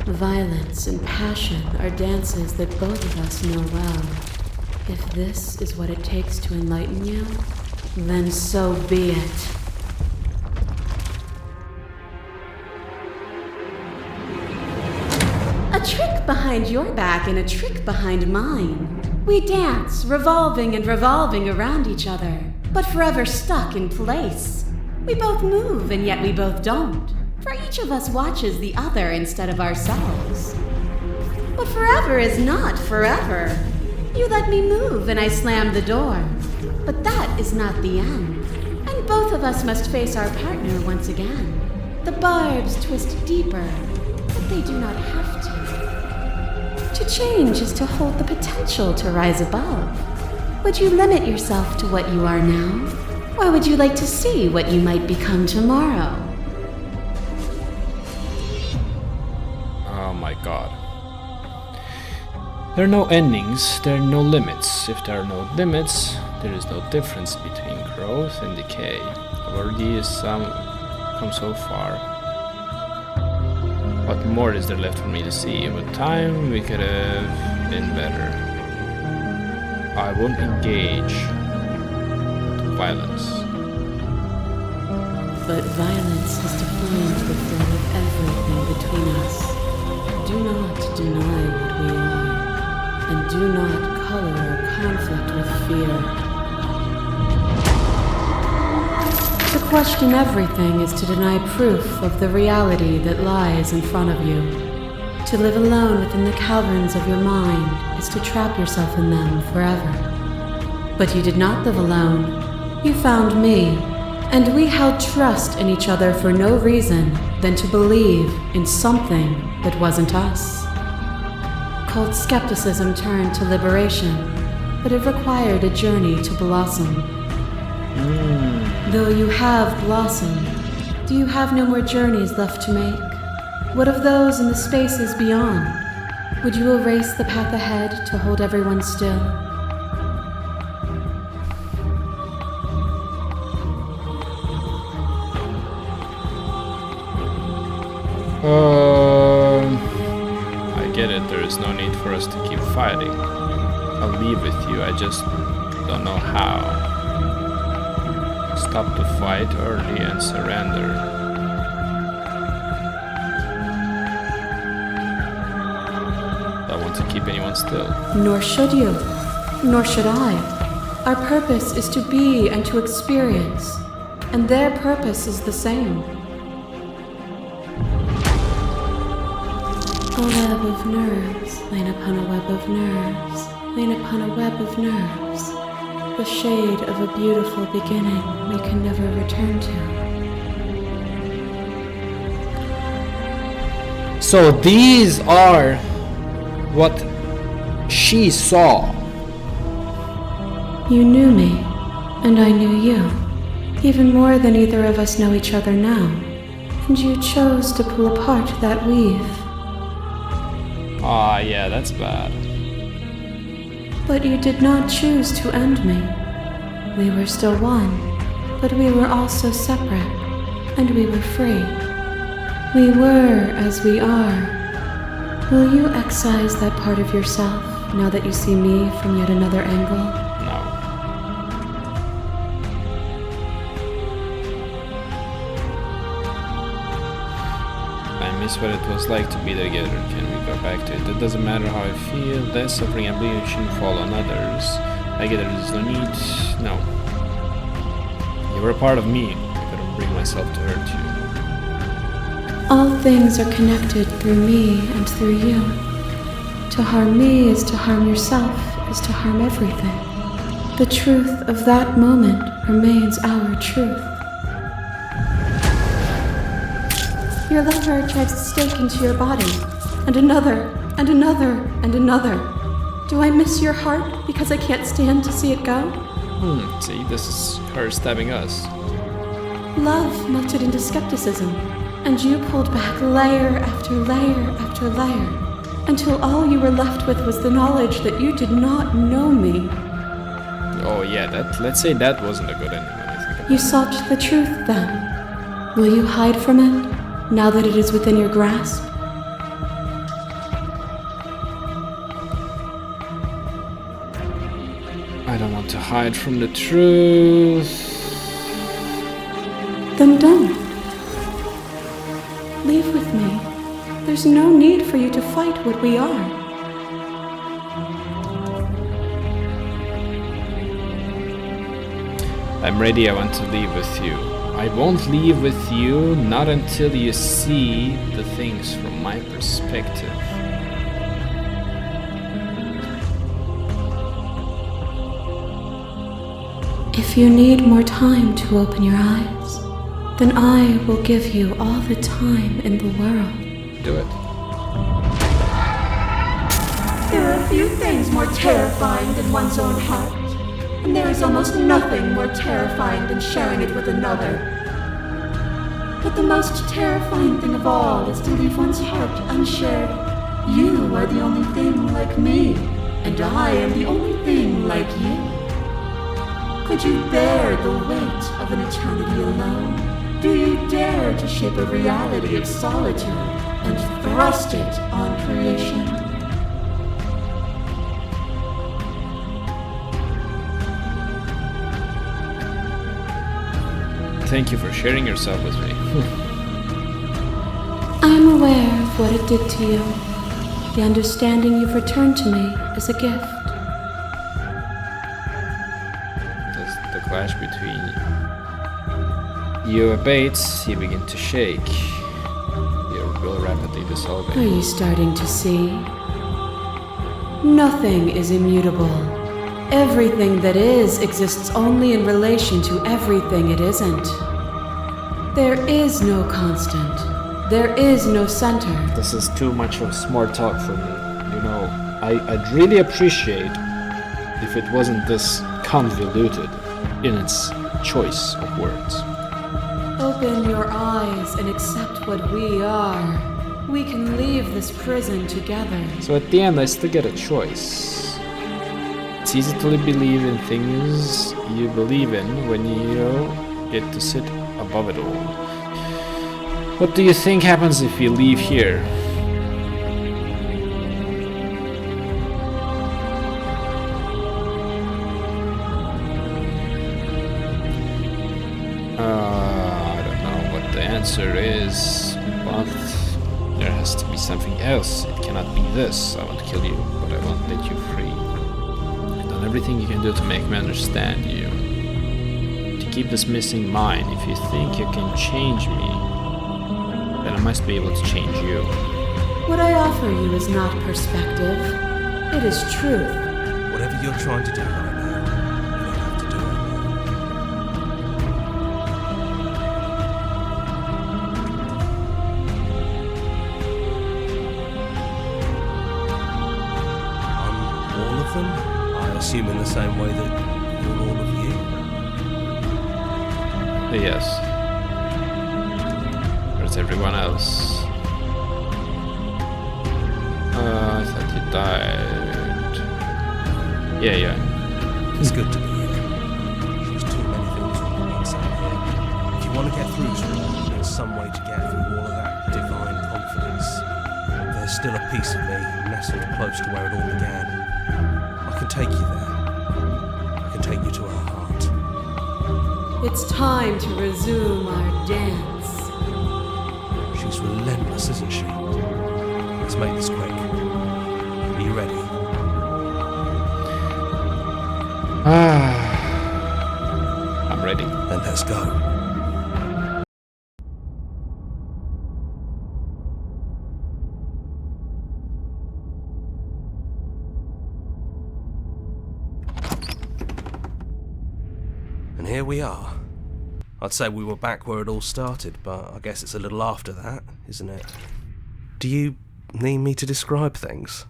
Speaker 3: Violence and passion are dances that both of us know well. If this is what it takes to enlighten you, then so be it. A trick behind your back and a trick behind mine. We dance, revolving and revolving around each other, but forever stuck in place. We both move and yet we both don't. For each of us watches the other instead of ourselves. But forever is not forever. You let me move and I slam the door. But that is not the end. And both of us must face our partner once again. The barbs twist deeper, but they do not have to. To change is to hold the potential to rise above. Would you limit yourself to what you are now? Or would you like to see what you might become tomorrow?
Speaker 1: Oh my god. There are no endings, there are no limits. If there are no limits, there is no difference between growth and decay. I've already come so far. What more is there left for me to see? With time, we could have been better. I won't engage with violence.
Speaker 3: But violence has defined the thread of everything between us. Do not deny what we are, and do not color our conflict with fear. To question everything is to deny proof of the reality that lies in front of you. To live alone within the caverns of your mind is to trap yourself in them forever. But you did not live alone. You found me, and we held trust in each other for no reason than to believe in something that wasn't us. Cold skepticism turned to liberation, but it required a journey to blossom. Though you have blossomed, do you have no more journeys left to make? What of those in the spaces beyond? Would you erase the path ahead to hold everyone still?
Speaker 1: I get it, there is no need for us to keep fighting. I'll leave with you, I just don't know how. Stop the fight early and surrender. Don't want to keep anyone still.
Speaker 3: Nor should you. Nor should I. Our purpose is to be and to experience, and their purpose is the same. A web of nerves, lain upon a web of nerves, lain upon a web of nerves. The shade of a beautiful beginning we can never return to.
Speaker 1: So these are what she saw.
Speaker 3: You knew me, and I knew you.
Speaker 5: even more than either of us know each other now. And you chose to pull apart that weave.
Speaker 1: Ah, yeah, that's bad.
Speaker 5: But you did not choose to end me. We were still one, but we were also separate, and we were free. We were as we are. Will you excise that part of yourself now that you see me from yet another angle?
Speaker 1: No. I miss what it was like to be together. Can we go back to it? It doesn't matter how I feel. That suffering and bleeding shouldn't fall on others. I get there's no need. No. You were a part of me. I couldn't bring myself to hurt you.
Speaker 5: All things are connected through me and through you. To harm me is to harm yourself, is to harm everything. The truth of that moment remains our truth. Your lover drives a stake into your body, and another, and another, and another. Do I miss your heart because I can't stand to see it go?
Speaker 1: See, this is her stabbing us.
Speaker 5: Love melted into skepticism, and you pulled back layer after layer after layer, until all you were left with was the knowledge that you did not know me.
Speaker 1: Oh yeah, let's say that wasn't a good ending when I think about it.
Speaker 5: You sought the truth then. Will you hide from it, now that it is within your grasp?
Speaker 1: I don't want to hide from the truth.
Speaker 5: Then don't. Leave with me. There's no need for you to fight what we are.
Speaker 1: I'm ready, I want to leave with you. I won't leave with you, not until you see the things from my perspective.
Speaker 5: If you need more time to open your eyes, then I will give you all the time in the world.
Speaker 1: Do it.
Speaker 6: There are few things more terrifying than one's own heart, and there is almost nothing more terrifying than sharing it with another. But the most terrifying thing of all is to leave one's heart unshared. You are the only thing like me, and I am the only thing like you. Could you bear the weight of an eternity alone? Do you dare to shape a reality of solitude and thrust it on creation?
Speaker 1: Thank you for sharing yourself with me.
Speaker 5: I am aware of what it did to you. The understanding you've returned to me is a gift.
Speaker 1: As the clash between you abates, you begin to shake. Your will rapidly
Speaker 5: Are
Speaker 1: dissolving.
Speaker 5: you starting to see? Nothing is immutable. Everything that is exists only in relation to everything it isn't. There is no constant. There is no center.
Speaker 1: This is too much of smart talk for me. You know, I'd really appreciate if it wasn't this convoluted in its choice of words.
Speaker 5: Open your eyes and accept what we are. We can leave this prison together.
Speaker 1: So at the end, I still get a choice. It's easy to believe in things you believe in when you get to sit above it all. What do you think happens if you leave here? I don't know what the answer is, but there has to be something else. It cannot be this. I won't kill you, but I won't let you free. I've done everything you can do to make me understand you. To keep this missing mind, if you think you can change me, then I must be able to change you.
Speaker 5: What I offer you is not perspective. It is truth.
Speaker 2: Whatever you're trying to do right now, you don't have to do it. I'm all of them, I assume in the same way that you're all of you.
Speaker 1: Yes. Where's everyone else? I thought you died. Yeah.
Speaker 7: It's good to be here. There's too many things wrong inside here. If you want to get through to it, there's some way to get through all of that divine confidence. There's still a piece of me nestled close to where it all began. I can take you there. I can take you to her heart.
Speaker 3: It's time to resume our dance.
Speaker 7: She's relentless, isn't she? Let's make this quick. Are you ready?
Speaker 1: I'm ready.
Speaker 7: Then let's go. And here we are. I'd say we were back where it all started, but I guess it's a little after that, isn't it? Do you need me to describe things?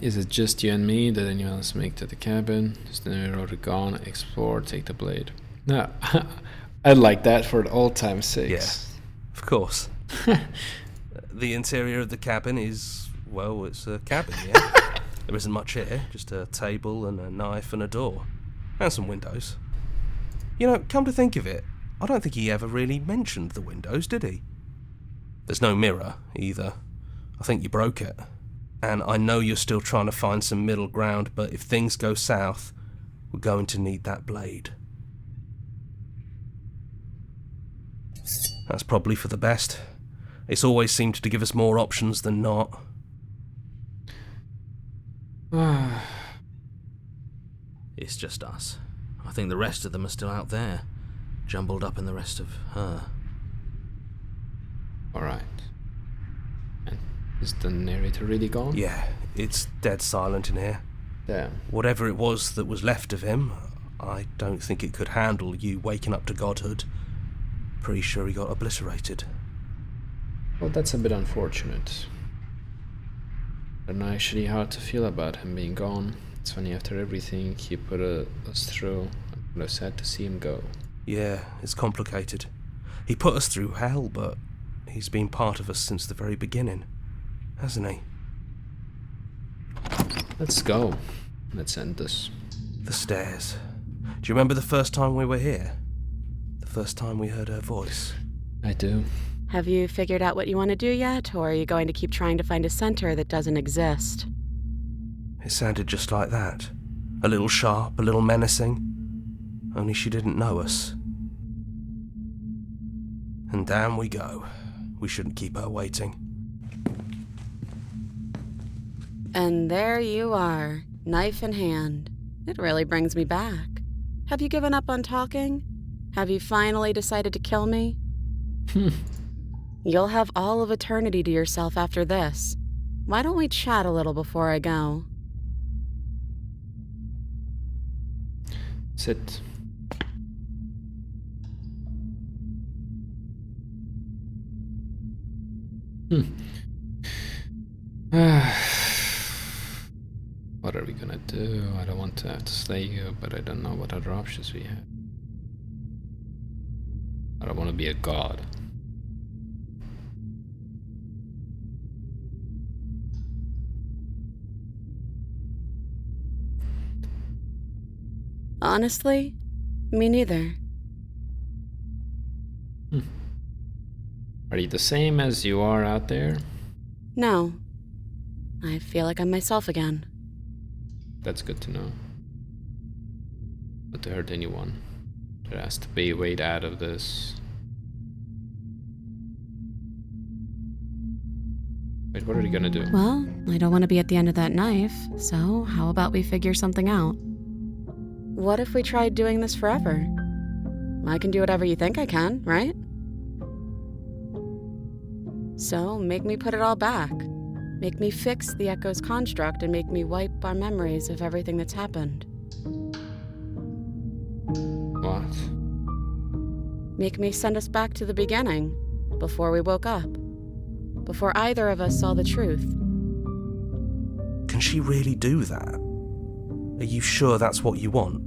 Speaker 1: Is it just you and me? Did anyone else make it to the cabin? Is the road gone? Explore, take the blade. No, I like that for old time's sake.
Speaker 7: Yeah, of course. The interior of the cabin is, well, it's a cabin, yeah? There isn't much here, just a table and a knife and a door. And some windows. You know, come to think of it, I don't think he ever really mentioned the windows, did he? There's no mirror, either. I think you broke it. And I know you're still trying to find some middle ground, but if things go south, we're going to need that blade. That's probably for the best. It's always seemed to give us more options than not.
Speaker 4: It's just us. I think the rest of them are still out there, jumbled up in the rest of her.
Speaker 1: Alright. And is the narrator really gone?
Speaker 7: Yeah, it's dead silent in here.
Speaker 1: Damn.
Speaker 7: Whatever it was that was left of him, I don't think it could handle you waking up to godhood. Pretty sure he got obliterated.
Speaker 1: Well, that's a bit unfortunate. But actually hard to feel about him being gone. It's funny, after everything he put us through, I was sad to see him go.
Speaker 7: Yeah, it's complicated. He put us through hell, but he's been part of us since the very beginning, hasn't he?
Speaker 1: Let's go. Let's end this.
Speaker 7: The stairs. Do you remember the first time we were here? The first time we heard her voice?
Speaker 1: I do.
Speaker 3: Have you figured out what you want to do yet, or are you going to keep trying to find a center that doesn't exist?
Speaker 7: It sounded just like that. A little sharp, a little menacing. Only she didn't know us. And down we go. We shouldn't keep her waiting.
Speaker 3: And there you are, knife in hand. It really brings me back. Have you given up on talking? Have you finally decided to kill me? You'll have all of eternity to yourself after this. Why don't we chat a little before I go?
Speaker 1: Sit. What are we gonna do? I don't want to have to slay you, but I don't know what other options we have. I don't want to be a god.
Speaker 3: Honestly, me neither.
Speaker 1: Are you the same as you are out there?
Speaker 3: No. I feel like I'm myself again.
Speaker 1: That's good to know. Not to hurt anyone. There has to be a way out of this. Wait, what are you gonna do?
Speaker 3: Well, I don't want to be at the end of that knife, so how about we figure something out? What if we tried doing this forever? I can do whatever you think I can, right? So, make me put it all back. Make me fix the Echo's construct and make me wipe our memories of everything that's happened.
Speaker 1: What?
Speaker 3: Make me send us back to the beginning, before we woke up. Before either of us saw the truth.
Speaker 7: Can she really do that? Are you sure that's what you want?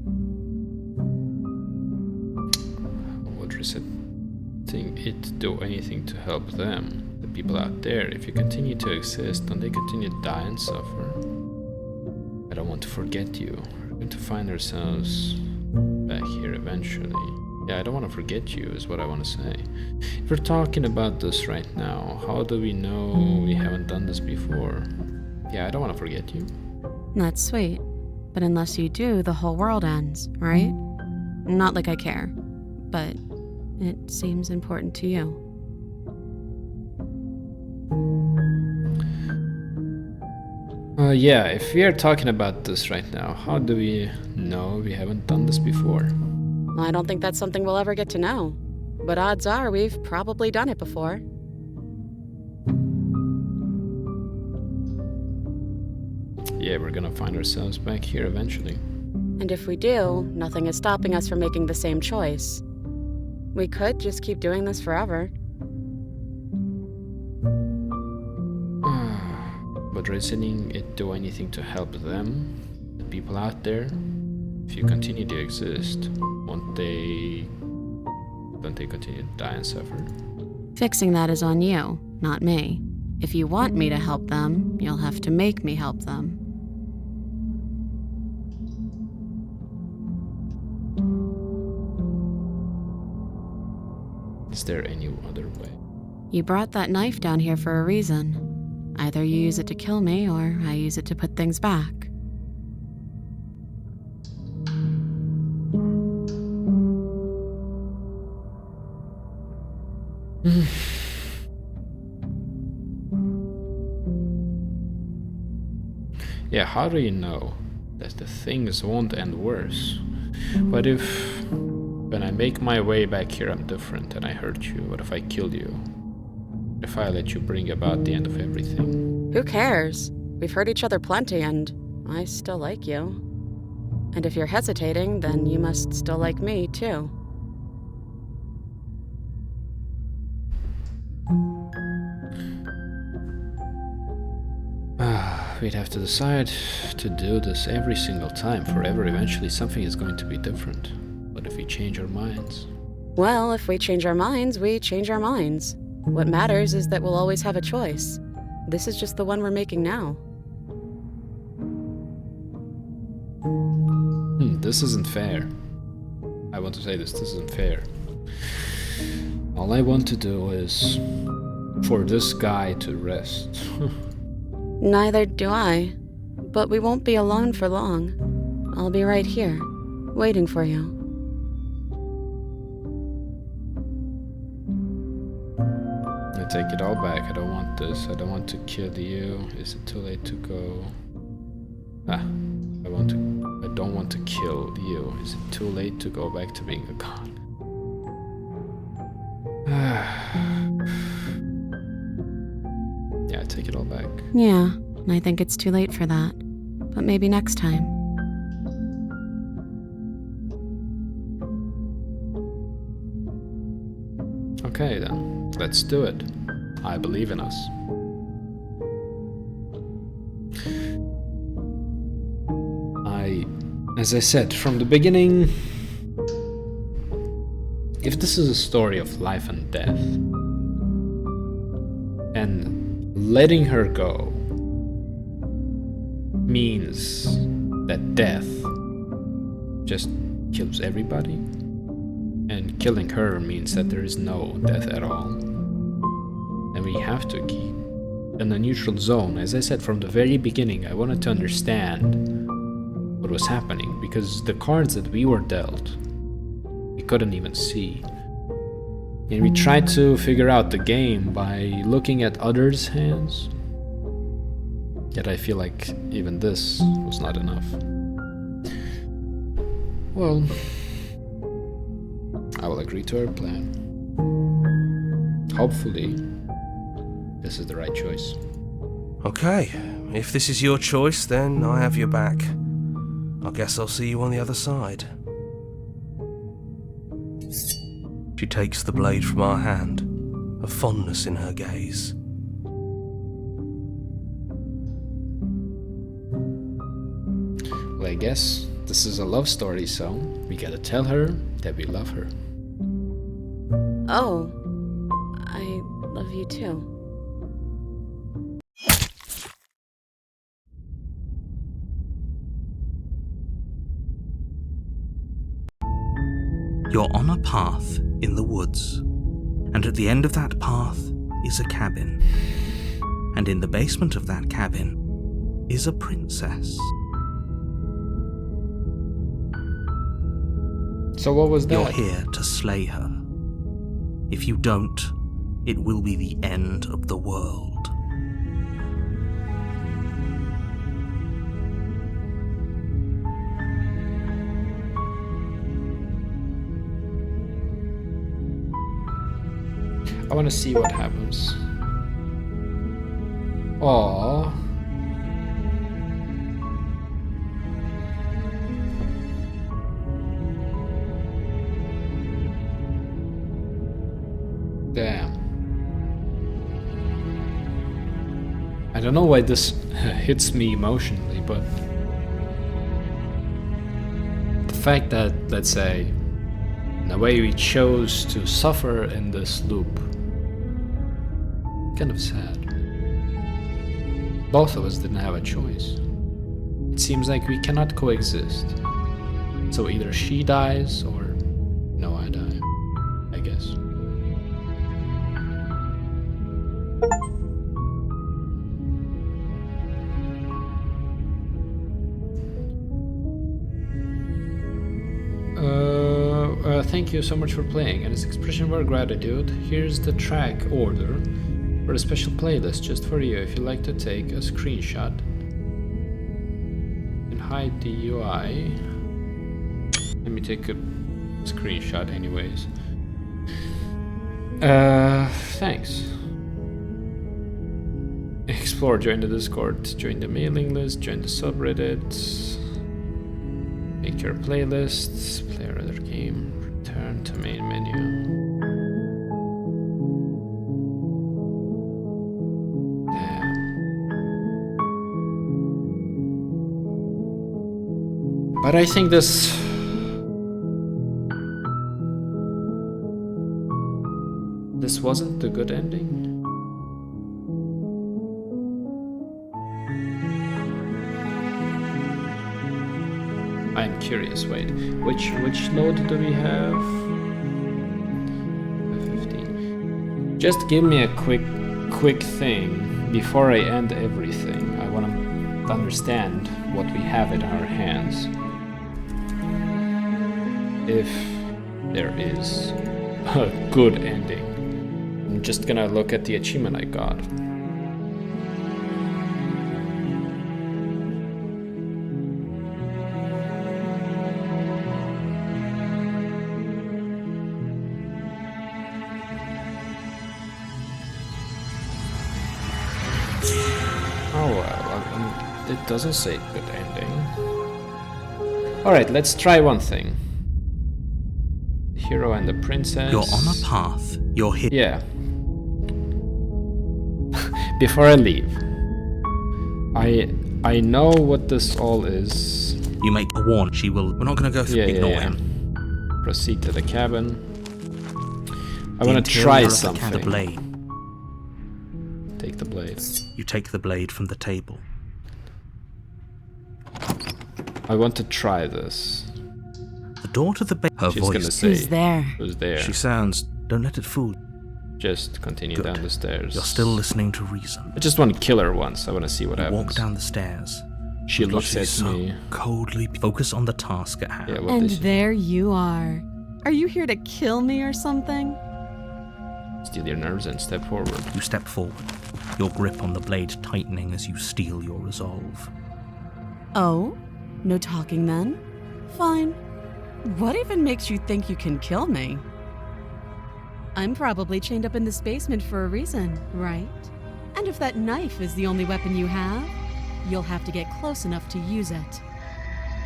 Speaker 1: Would resetting it do anything to help them, the people out there? If you continue to exist, don't they continue to die and suffer? I don't want to forget you. We're going to find ourselves back here eventually. Yeah, I don't want to forget you is what I want to say. If we're talking about this right now, how do we know we haven't done this before? Yeah, I don't want to forget you.
Speaker 3: That's sweet. But unless you do, the whole world ends, right? Not like I care, but it seems important to you.
Speaker 1: Yeah, if we are talking about this right now, how do we know we haven't done this before?
Speaker 3: I don't think that's something we'll ever get to know. But odds are we've probably done it before.
Speaker 1: Yeah, we're gonna find ourselves back here eventually.
Speaker 3: And if we do, nothing is stopping us from making the same choice. We could just keep doing this forever.
Speaker 1: Would resetting it do anything to help them, the people out there? If you continue to exist, don't they continue to die and suffer?
Speaker 3: Fixing that is on you, not me. If you want me to help them, you'll have to make me help them.
Speaker 1: Is there any other way?
Speaker 3: You brought that knife down here for a reason. Either you use it to kill me, or I use it to put things back.
Speaker 1: Yeah, how do you know that the things won't end worse? What if, when I make my way back here, I'm different and I hurt you? What if I kill you? What if I let you bring about the end of everything?
Speaker 3: Who cares? We've hurt each other plenty, and I still like you. And if you're hesitating, then you must still like me, too.
Speaker 1: We'd have to decide to do this every single time, forever. Eventually something is going to be different. What if we change our minds?
Speaker 3: Well, if we change our minds, we change our minds. What matters is that we'll always have a choice. This is just the one we're making now.
Speaker 1: This isn't fair. I want to say this isn't fair. All I want to do is for this guy to rest.
Speaker 3: Neither do I. But we won't be alone for long. I'll be right here, waiting for you.
Speaker 1: I take it all back. I don't want this. I don't want to kill you. Is it too late to go? I don't want to kill you. Is it too late to go back to being a god? Yeah, I take it all back.
Speaker 3: Yeah, I think it's too late for that. But maybe next time.
Speaker 1: Okay then, let's do it. I believe in us. As I said from the beginning, if this is a story of life and death, and letting her go means that death just kills everybody, and killing her means that there is no death at all, then we have to keep in a neutral zone. As I said from the very beginning, I wanted to understand what was happening, because the cards that we were dealt, we couldn't even see. And we tried to figure out the game by looking at others' hands. Yet I feel like even this was not enough. Well, I will agree to her plan. Hopefully, this is the right choice.
Speaker 7: Okay, if this is your choice, then I have your back. I guess I'll see you on the other side. She takes the blade from our hand, a fondness in her gaze.
Speaker 1: I guess this is a love story, so we gotta tell her that we love her.
Speaker 3: Oh, I love you too.
Speaker 2: You're on a path in the woods, and at the end of that path is a cabin. And in the basement of that cabin is a princess.
Speaker 1: So what was that?
Speaker 2: You're here to slay her. If you don't, it will be the end of the world.
Speaker 1: I want to see what happens. Aww. Damn. I don't know why this hits me emotionally, but the fact that, let's say, in a way we chose to suffer in this loop, kind of sad. Both of us didn't have a choice. It seems like we cannot coexist. So either she dies or no, I die, I guess. Thank you so much for playing, and as expression of our gratitude, here's the track order for a special playlist just for you. If you'd like to take a screenshot and hide the UI, let me take a screenshot anyways. Thanks. Explore, join the Discord, join the mailing list, join the subreddit, make your playlists, play another game, return to main menu. Damn. But I think this wasn't the good ending. I'm curious, wait, which load do we have? 15. Just give me a quick thing before I end everything. I want to understand what we have in our hands. If there is a good ending. I'm just gonna look at the achievement I got. It doesn't say good ending. Alright, let's try one thing. Hero and the princess.
Speaker 2: You're on a path. You're here.
Speaker 1: Yeah. Before I leave, I know what this all is.
Speaker 2: You make a warn. She will. We're not going to go through. Ignore him.
Speaker 1: Proceed to the cabin. I want to try something.
Speaker 2: The blade.
Speaker 1: Take the blade.
Speaker 2: You take the blade from the table.
Speaker 1: I want to try this.
Speaker 2: The door to the bed. Her
Speaker 1: She's
Speaker 2: voice.
Speaker 1: Gonna say,
Speaker 3: Who's there?
Speaker 1: Who's there?
Speaker 2: She sounds. Don't let it fool.
Speaker 1: Just continue
Speaker 2: Good.
Speaker 1: down the stairs.
Speaker 2: You're still listening to reason.
Speaker 1: I just want to kill her once. I want to see what happens.
Speaker 2: Walk down the stairs.
Speaker 1: She looks at
Speaker 2: so
Speaker 1: me.
Speaker 2: Coldly. Focus on the task at hand.
Speaker 1: Yeah, what
Speaker 3: And
Speaker 1: did she
Speaker 3: there you are. Are you here to kill me or something?
Speaker 1: steal your nerves and step forward?
Speaker 2: You step forward, your grip on the blade tightening as you steel your resolve.
Speaker 3: Oh? No talking then? Fine. What even makes you think you can kill me? I'm probably chained up in this basement for a reason, right? And if that knife is the only weapon you have, you'll have to get close enough to use it.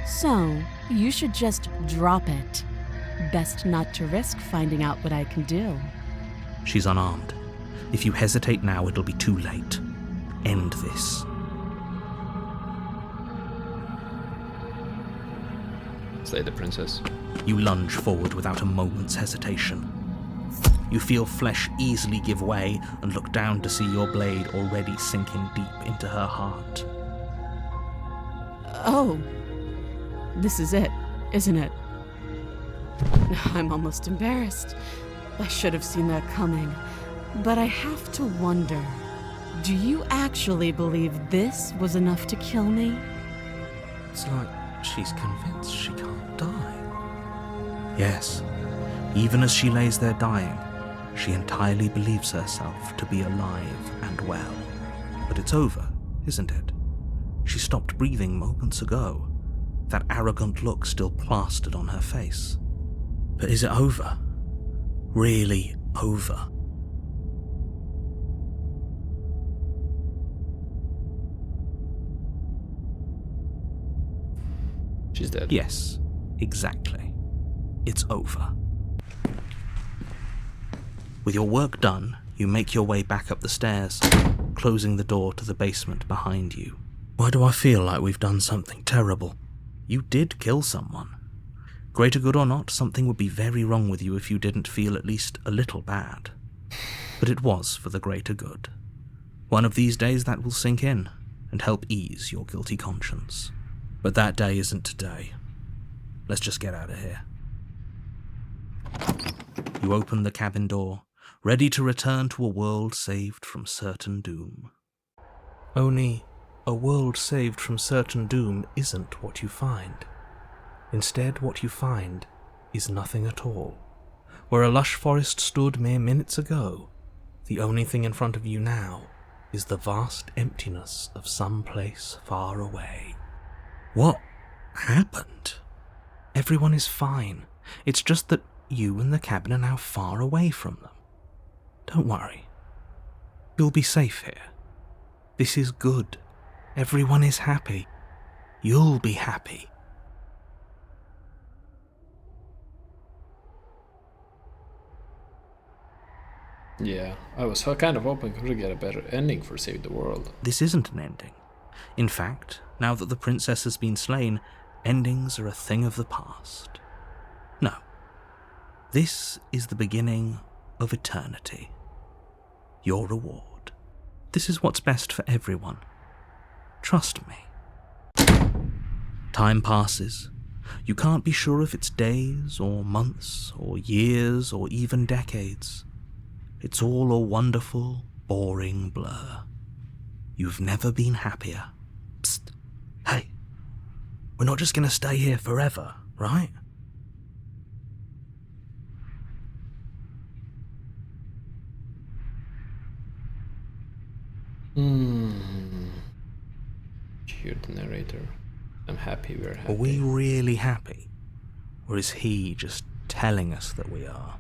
Speaker 3: So, you should just drop it. Best not to risk finding out what I can do.
Speaker 2: She's unarmed. If you hesitate now, it'll be too late. End this.
Speaker 1: Slay the princess.
Speaker 2: You lunge forward without a moment's hesitation. You feel flesh easily give way and look down to see your blade already sinking deep into her heart.
Speaker 3: Oh, this is it, isn't it? I'm almost embarrassed. I should have seen that coming. But I have to wonder, do you actually believe this was enough to kill me?
Speaker 2: It's like she's convinced she can't die. Yes, even as she lays there dying, she entirely believes herself to be alive and well. But it's over, isn't it? She stopped breathing moments ago, that arrogant look still plastered on her face. But is it over? Really over?
Speaker 1: She's dead.
Speaker 2: Yes, exactly. It's over. With your work done, you make your way back up the stairs, closing the door to the basement behind you. Why do I feel like we've done something terrible? You did kill someone. Greater good or not, something would be very wrong with you if you didn't feel at least a little bad. But it was for the greater good. One of these days that will sink in and help ease your guilty conscience. But that day isn't today. Let's just get out of here. You open the cabin door, ready to return to a world saved from certain doom. Only, a world saved from certain doom isn't what you find. Instead, what you find is nothing at all. Where a lush forest stood mere minutes ago, the only thing in front of you now is the vast emptiness of some place far away. What happened? Everyone is fine. It's just that you and the cabin are now far away from them. Don't worry. You'll be safe here. This is good. Everyone is happy. You'll be happy.
Speaker 1: Yeah, I was kind of hoping we could get a better ending for Save the World.
Speaker 2: This isn't an ending. In fact, now that the princess has been slain, endings are a thing of the past. No. This is the beginning of eternity. Your reward. This is what's best for everyone. Trust me. Time passes. You can't be sure if it's days, or months, or years, or even decades. It's all a wonderful, boring blur. You've never been happier. Psst. Hey. We're not just gonna stay here forever, right?
Speaker 1: You're the narrator. I'm happy we're happy.
Speaker 2: Are we really happy? Or is he just telling us that we are?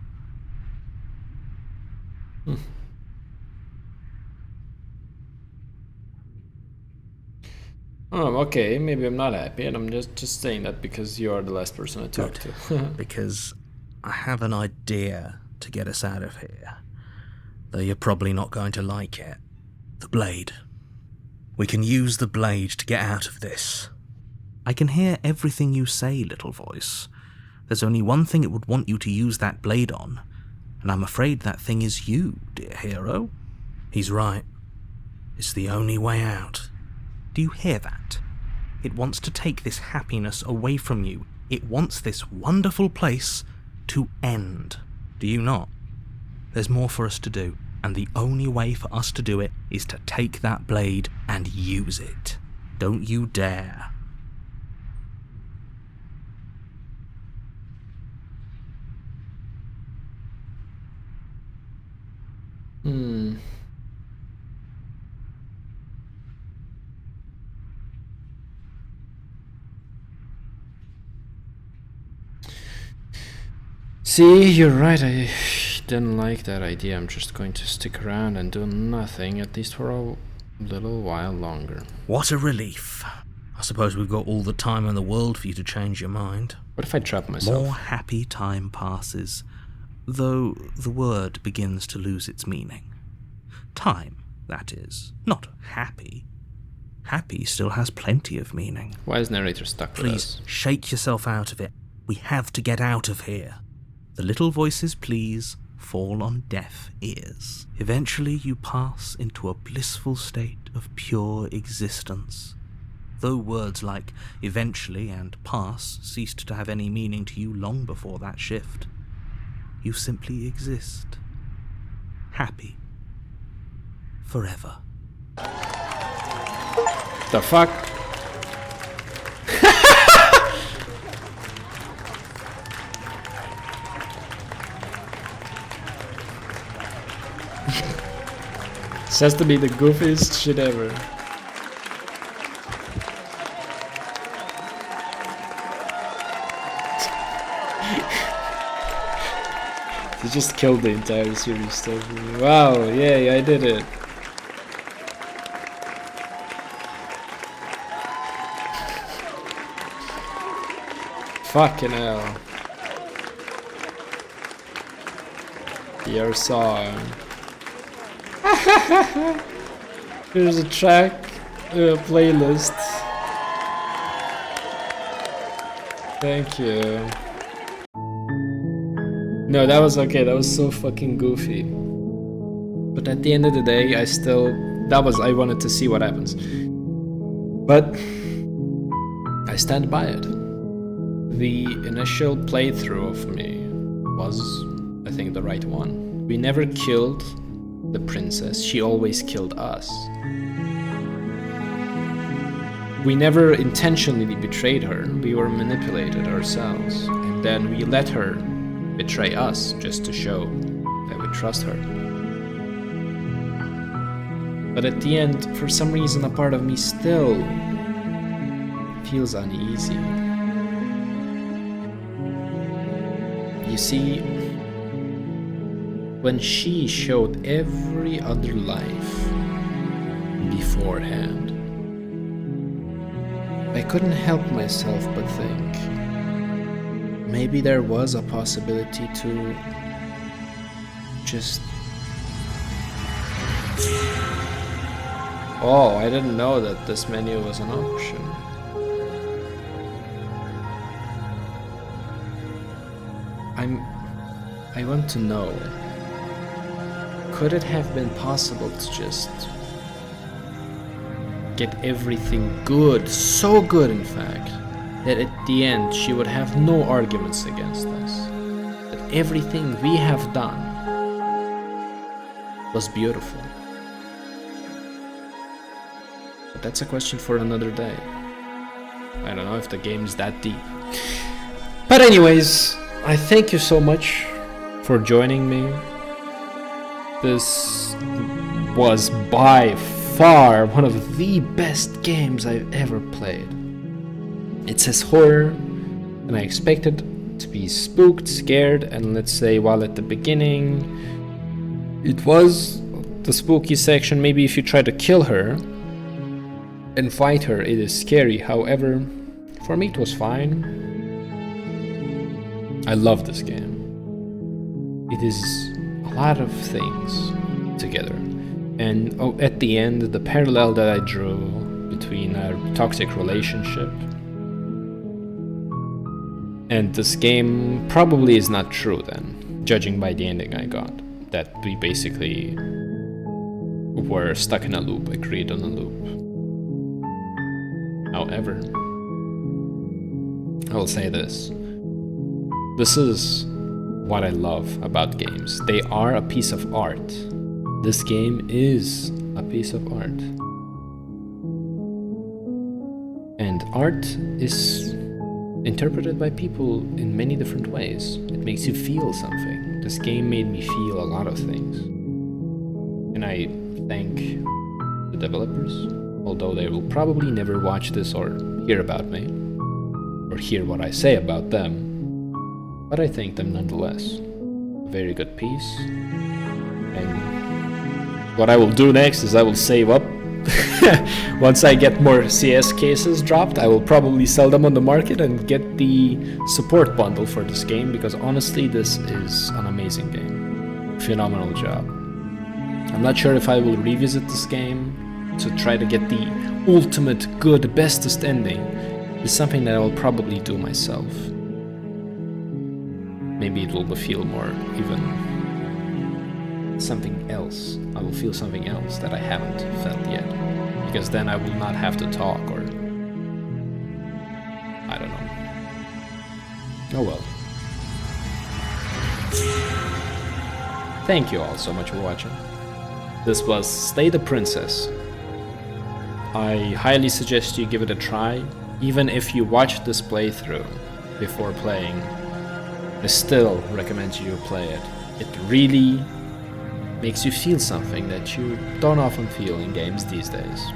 Speaker 1: Okay, maybe I'm not happy, and I'm just saying that because you are the last person I talked to.
Speaker 2: Because I have an idea to get us out of here. Though you're probably not going to like it. The blade. We can use the blade to get out of this. I can hear everything you say, little voice. There's only one thing it would want you to use that blade on, and I'm afraid that thing is you, dear hero. He's right. It's the only way out. Do you hear that? It wants to take this happiness away from you. It wants this wonderful place to end. Do you not? There's more for us to do, and the only way for us to do it is to take that blade and use it. Don't you dare.
Speaker 1: See, you're right, I didn't like that idea. I'm just going to stick around and do nothing, at least for a little while longer.
Speaker 2: What a relief. I suppose we've got all the time in the world for you to change your mind.
Speaker 1: What if I trap myself?
Speaker 2: More happy time passes, though the word begins to lose its meaning. Time, that is, not happy. Happy still has plenty of meaning.
Speaker 1: Why is narrator stuck with
Speaker 2: Please,
Speaker 1: us?
Speaker 2: shake yourself out of it. We have to get out of here. The little voice's pleas fall on deaf ears. Eventually you pass into a blissful state of pure existence. Though words like eventually and pass ceased to have any meaning to you long before that shift, you simply exist. Happy. Forever.
Speaker 1: The fuck? This has to be the goofiest shit ever. They just killed the entire series stuff. Wow, yay, I did it. Fucking hell. Your song. Here's a track playlist. Thank you. No, that was okay. That was so fucking goofy. But at the end of the day, I wanted to see what happens. But I stand by it. The initial playthrough of me was, I think, the right one. We never killed the princess, she always killed us. We never intentionally betrayed her, we were manipulated ourselves, and then we let her betray us just to show that we trust her. But at the end, for some reason, a part of me still feels uneasy. You see, when she showed every other life beforehand, I couldn't help myself but think maybe there was a possibility to just... Oh, I didn't know that this menu was an option. I want to know, could it have been possible to just get everything good, so good in fact, that at the end she would have no arguments against us, that everything we have done was beautiful? But that's a question for another day. I don't know if the game is that deep. But anyways, I thank you so much for joining me. This was by far one of the best games I've ever played. It says horror, and I expected to be spooked, scared, and let's say while at the beginning it was the spooky section, maybe if you try to kill her and fight her, it is scary. However, for me it was fine. I love this game. It is a lot of things together. And at the end, the parallel that I drew between a toxic relationship and this game probably is not true then, judging by the ending I got. That we basically were stuck in a loop, agreed on a loop. However, I will say this. This is what I love about games. They are a piece of art. This game is a piece of art. And art is interpreted by people in many different ways. It makes you feel something. This game made me feel a lot of things. And I thank the developers, although they will probably never watch this or hear about me, or hear what I say about them. But I thank them nonetheless. A very good piece. And what I will do next is I will save up. Once I get more CS cases dropped, I will probably sell them on the market and get the support bundle for this game, because honestly this is an amazing game. Phenomenal job. I'm not sure if I will revisit this game to try to get the ultimate good, bestest ending is something that I will probably do myself. Maybe it will feel more even something else. I will feel something else that I haven't felt yet. Because then I will not have to talk, or I don't know. Oh well. Thank you all so much for watching. This was Slay the Princess. I highly suggest you give it a try, even if you watch this playthrough before playing. I still recommend you play it. It really makes you feel something that you don't often feel in games these days.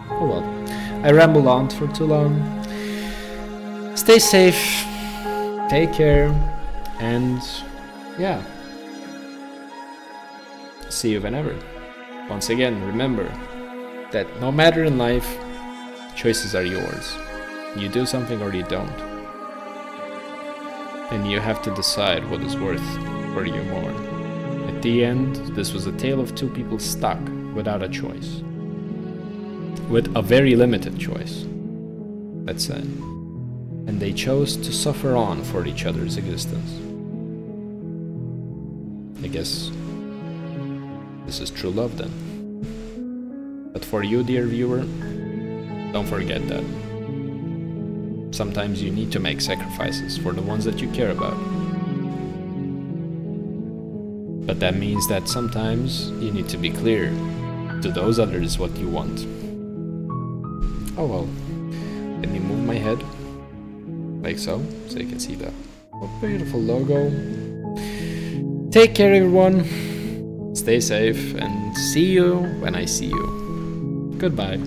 Speaker 1: Oh well, I rambled on for too long. Stay safe, take care, and yeah, see you whenever. Once again, remember that no matter in life, choices are yours. You do something or you don't. And you have to decide what is worth for you more. At the end, this was a tale of two people stuck without a choice. With a very limited choice, let's say. And they chose to suffer on for each other's existence. I guess this is true love then. But for you, dear viewer, don't forget that. Sometimes you need to make sacrifices for the ones that you care about. But that means that sometimes you need to be clear to those others what you want. Oh well, let me move my head, like so you can see the beautiful logo. Take care everyone, stay safe, and see you when I see you. Goodbye.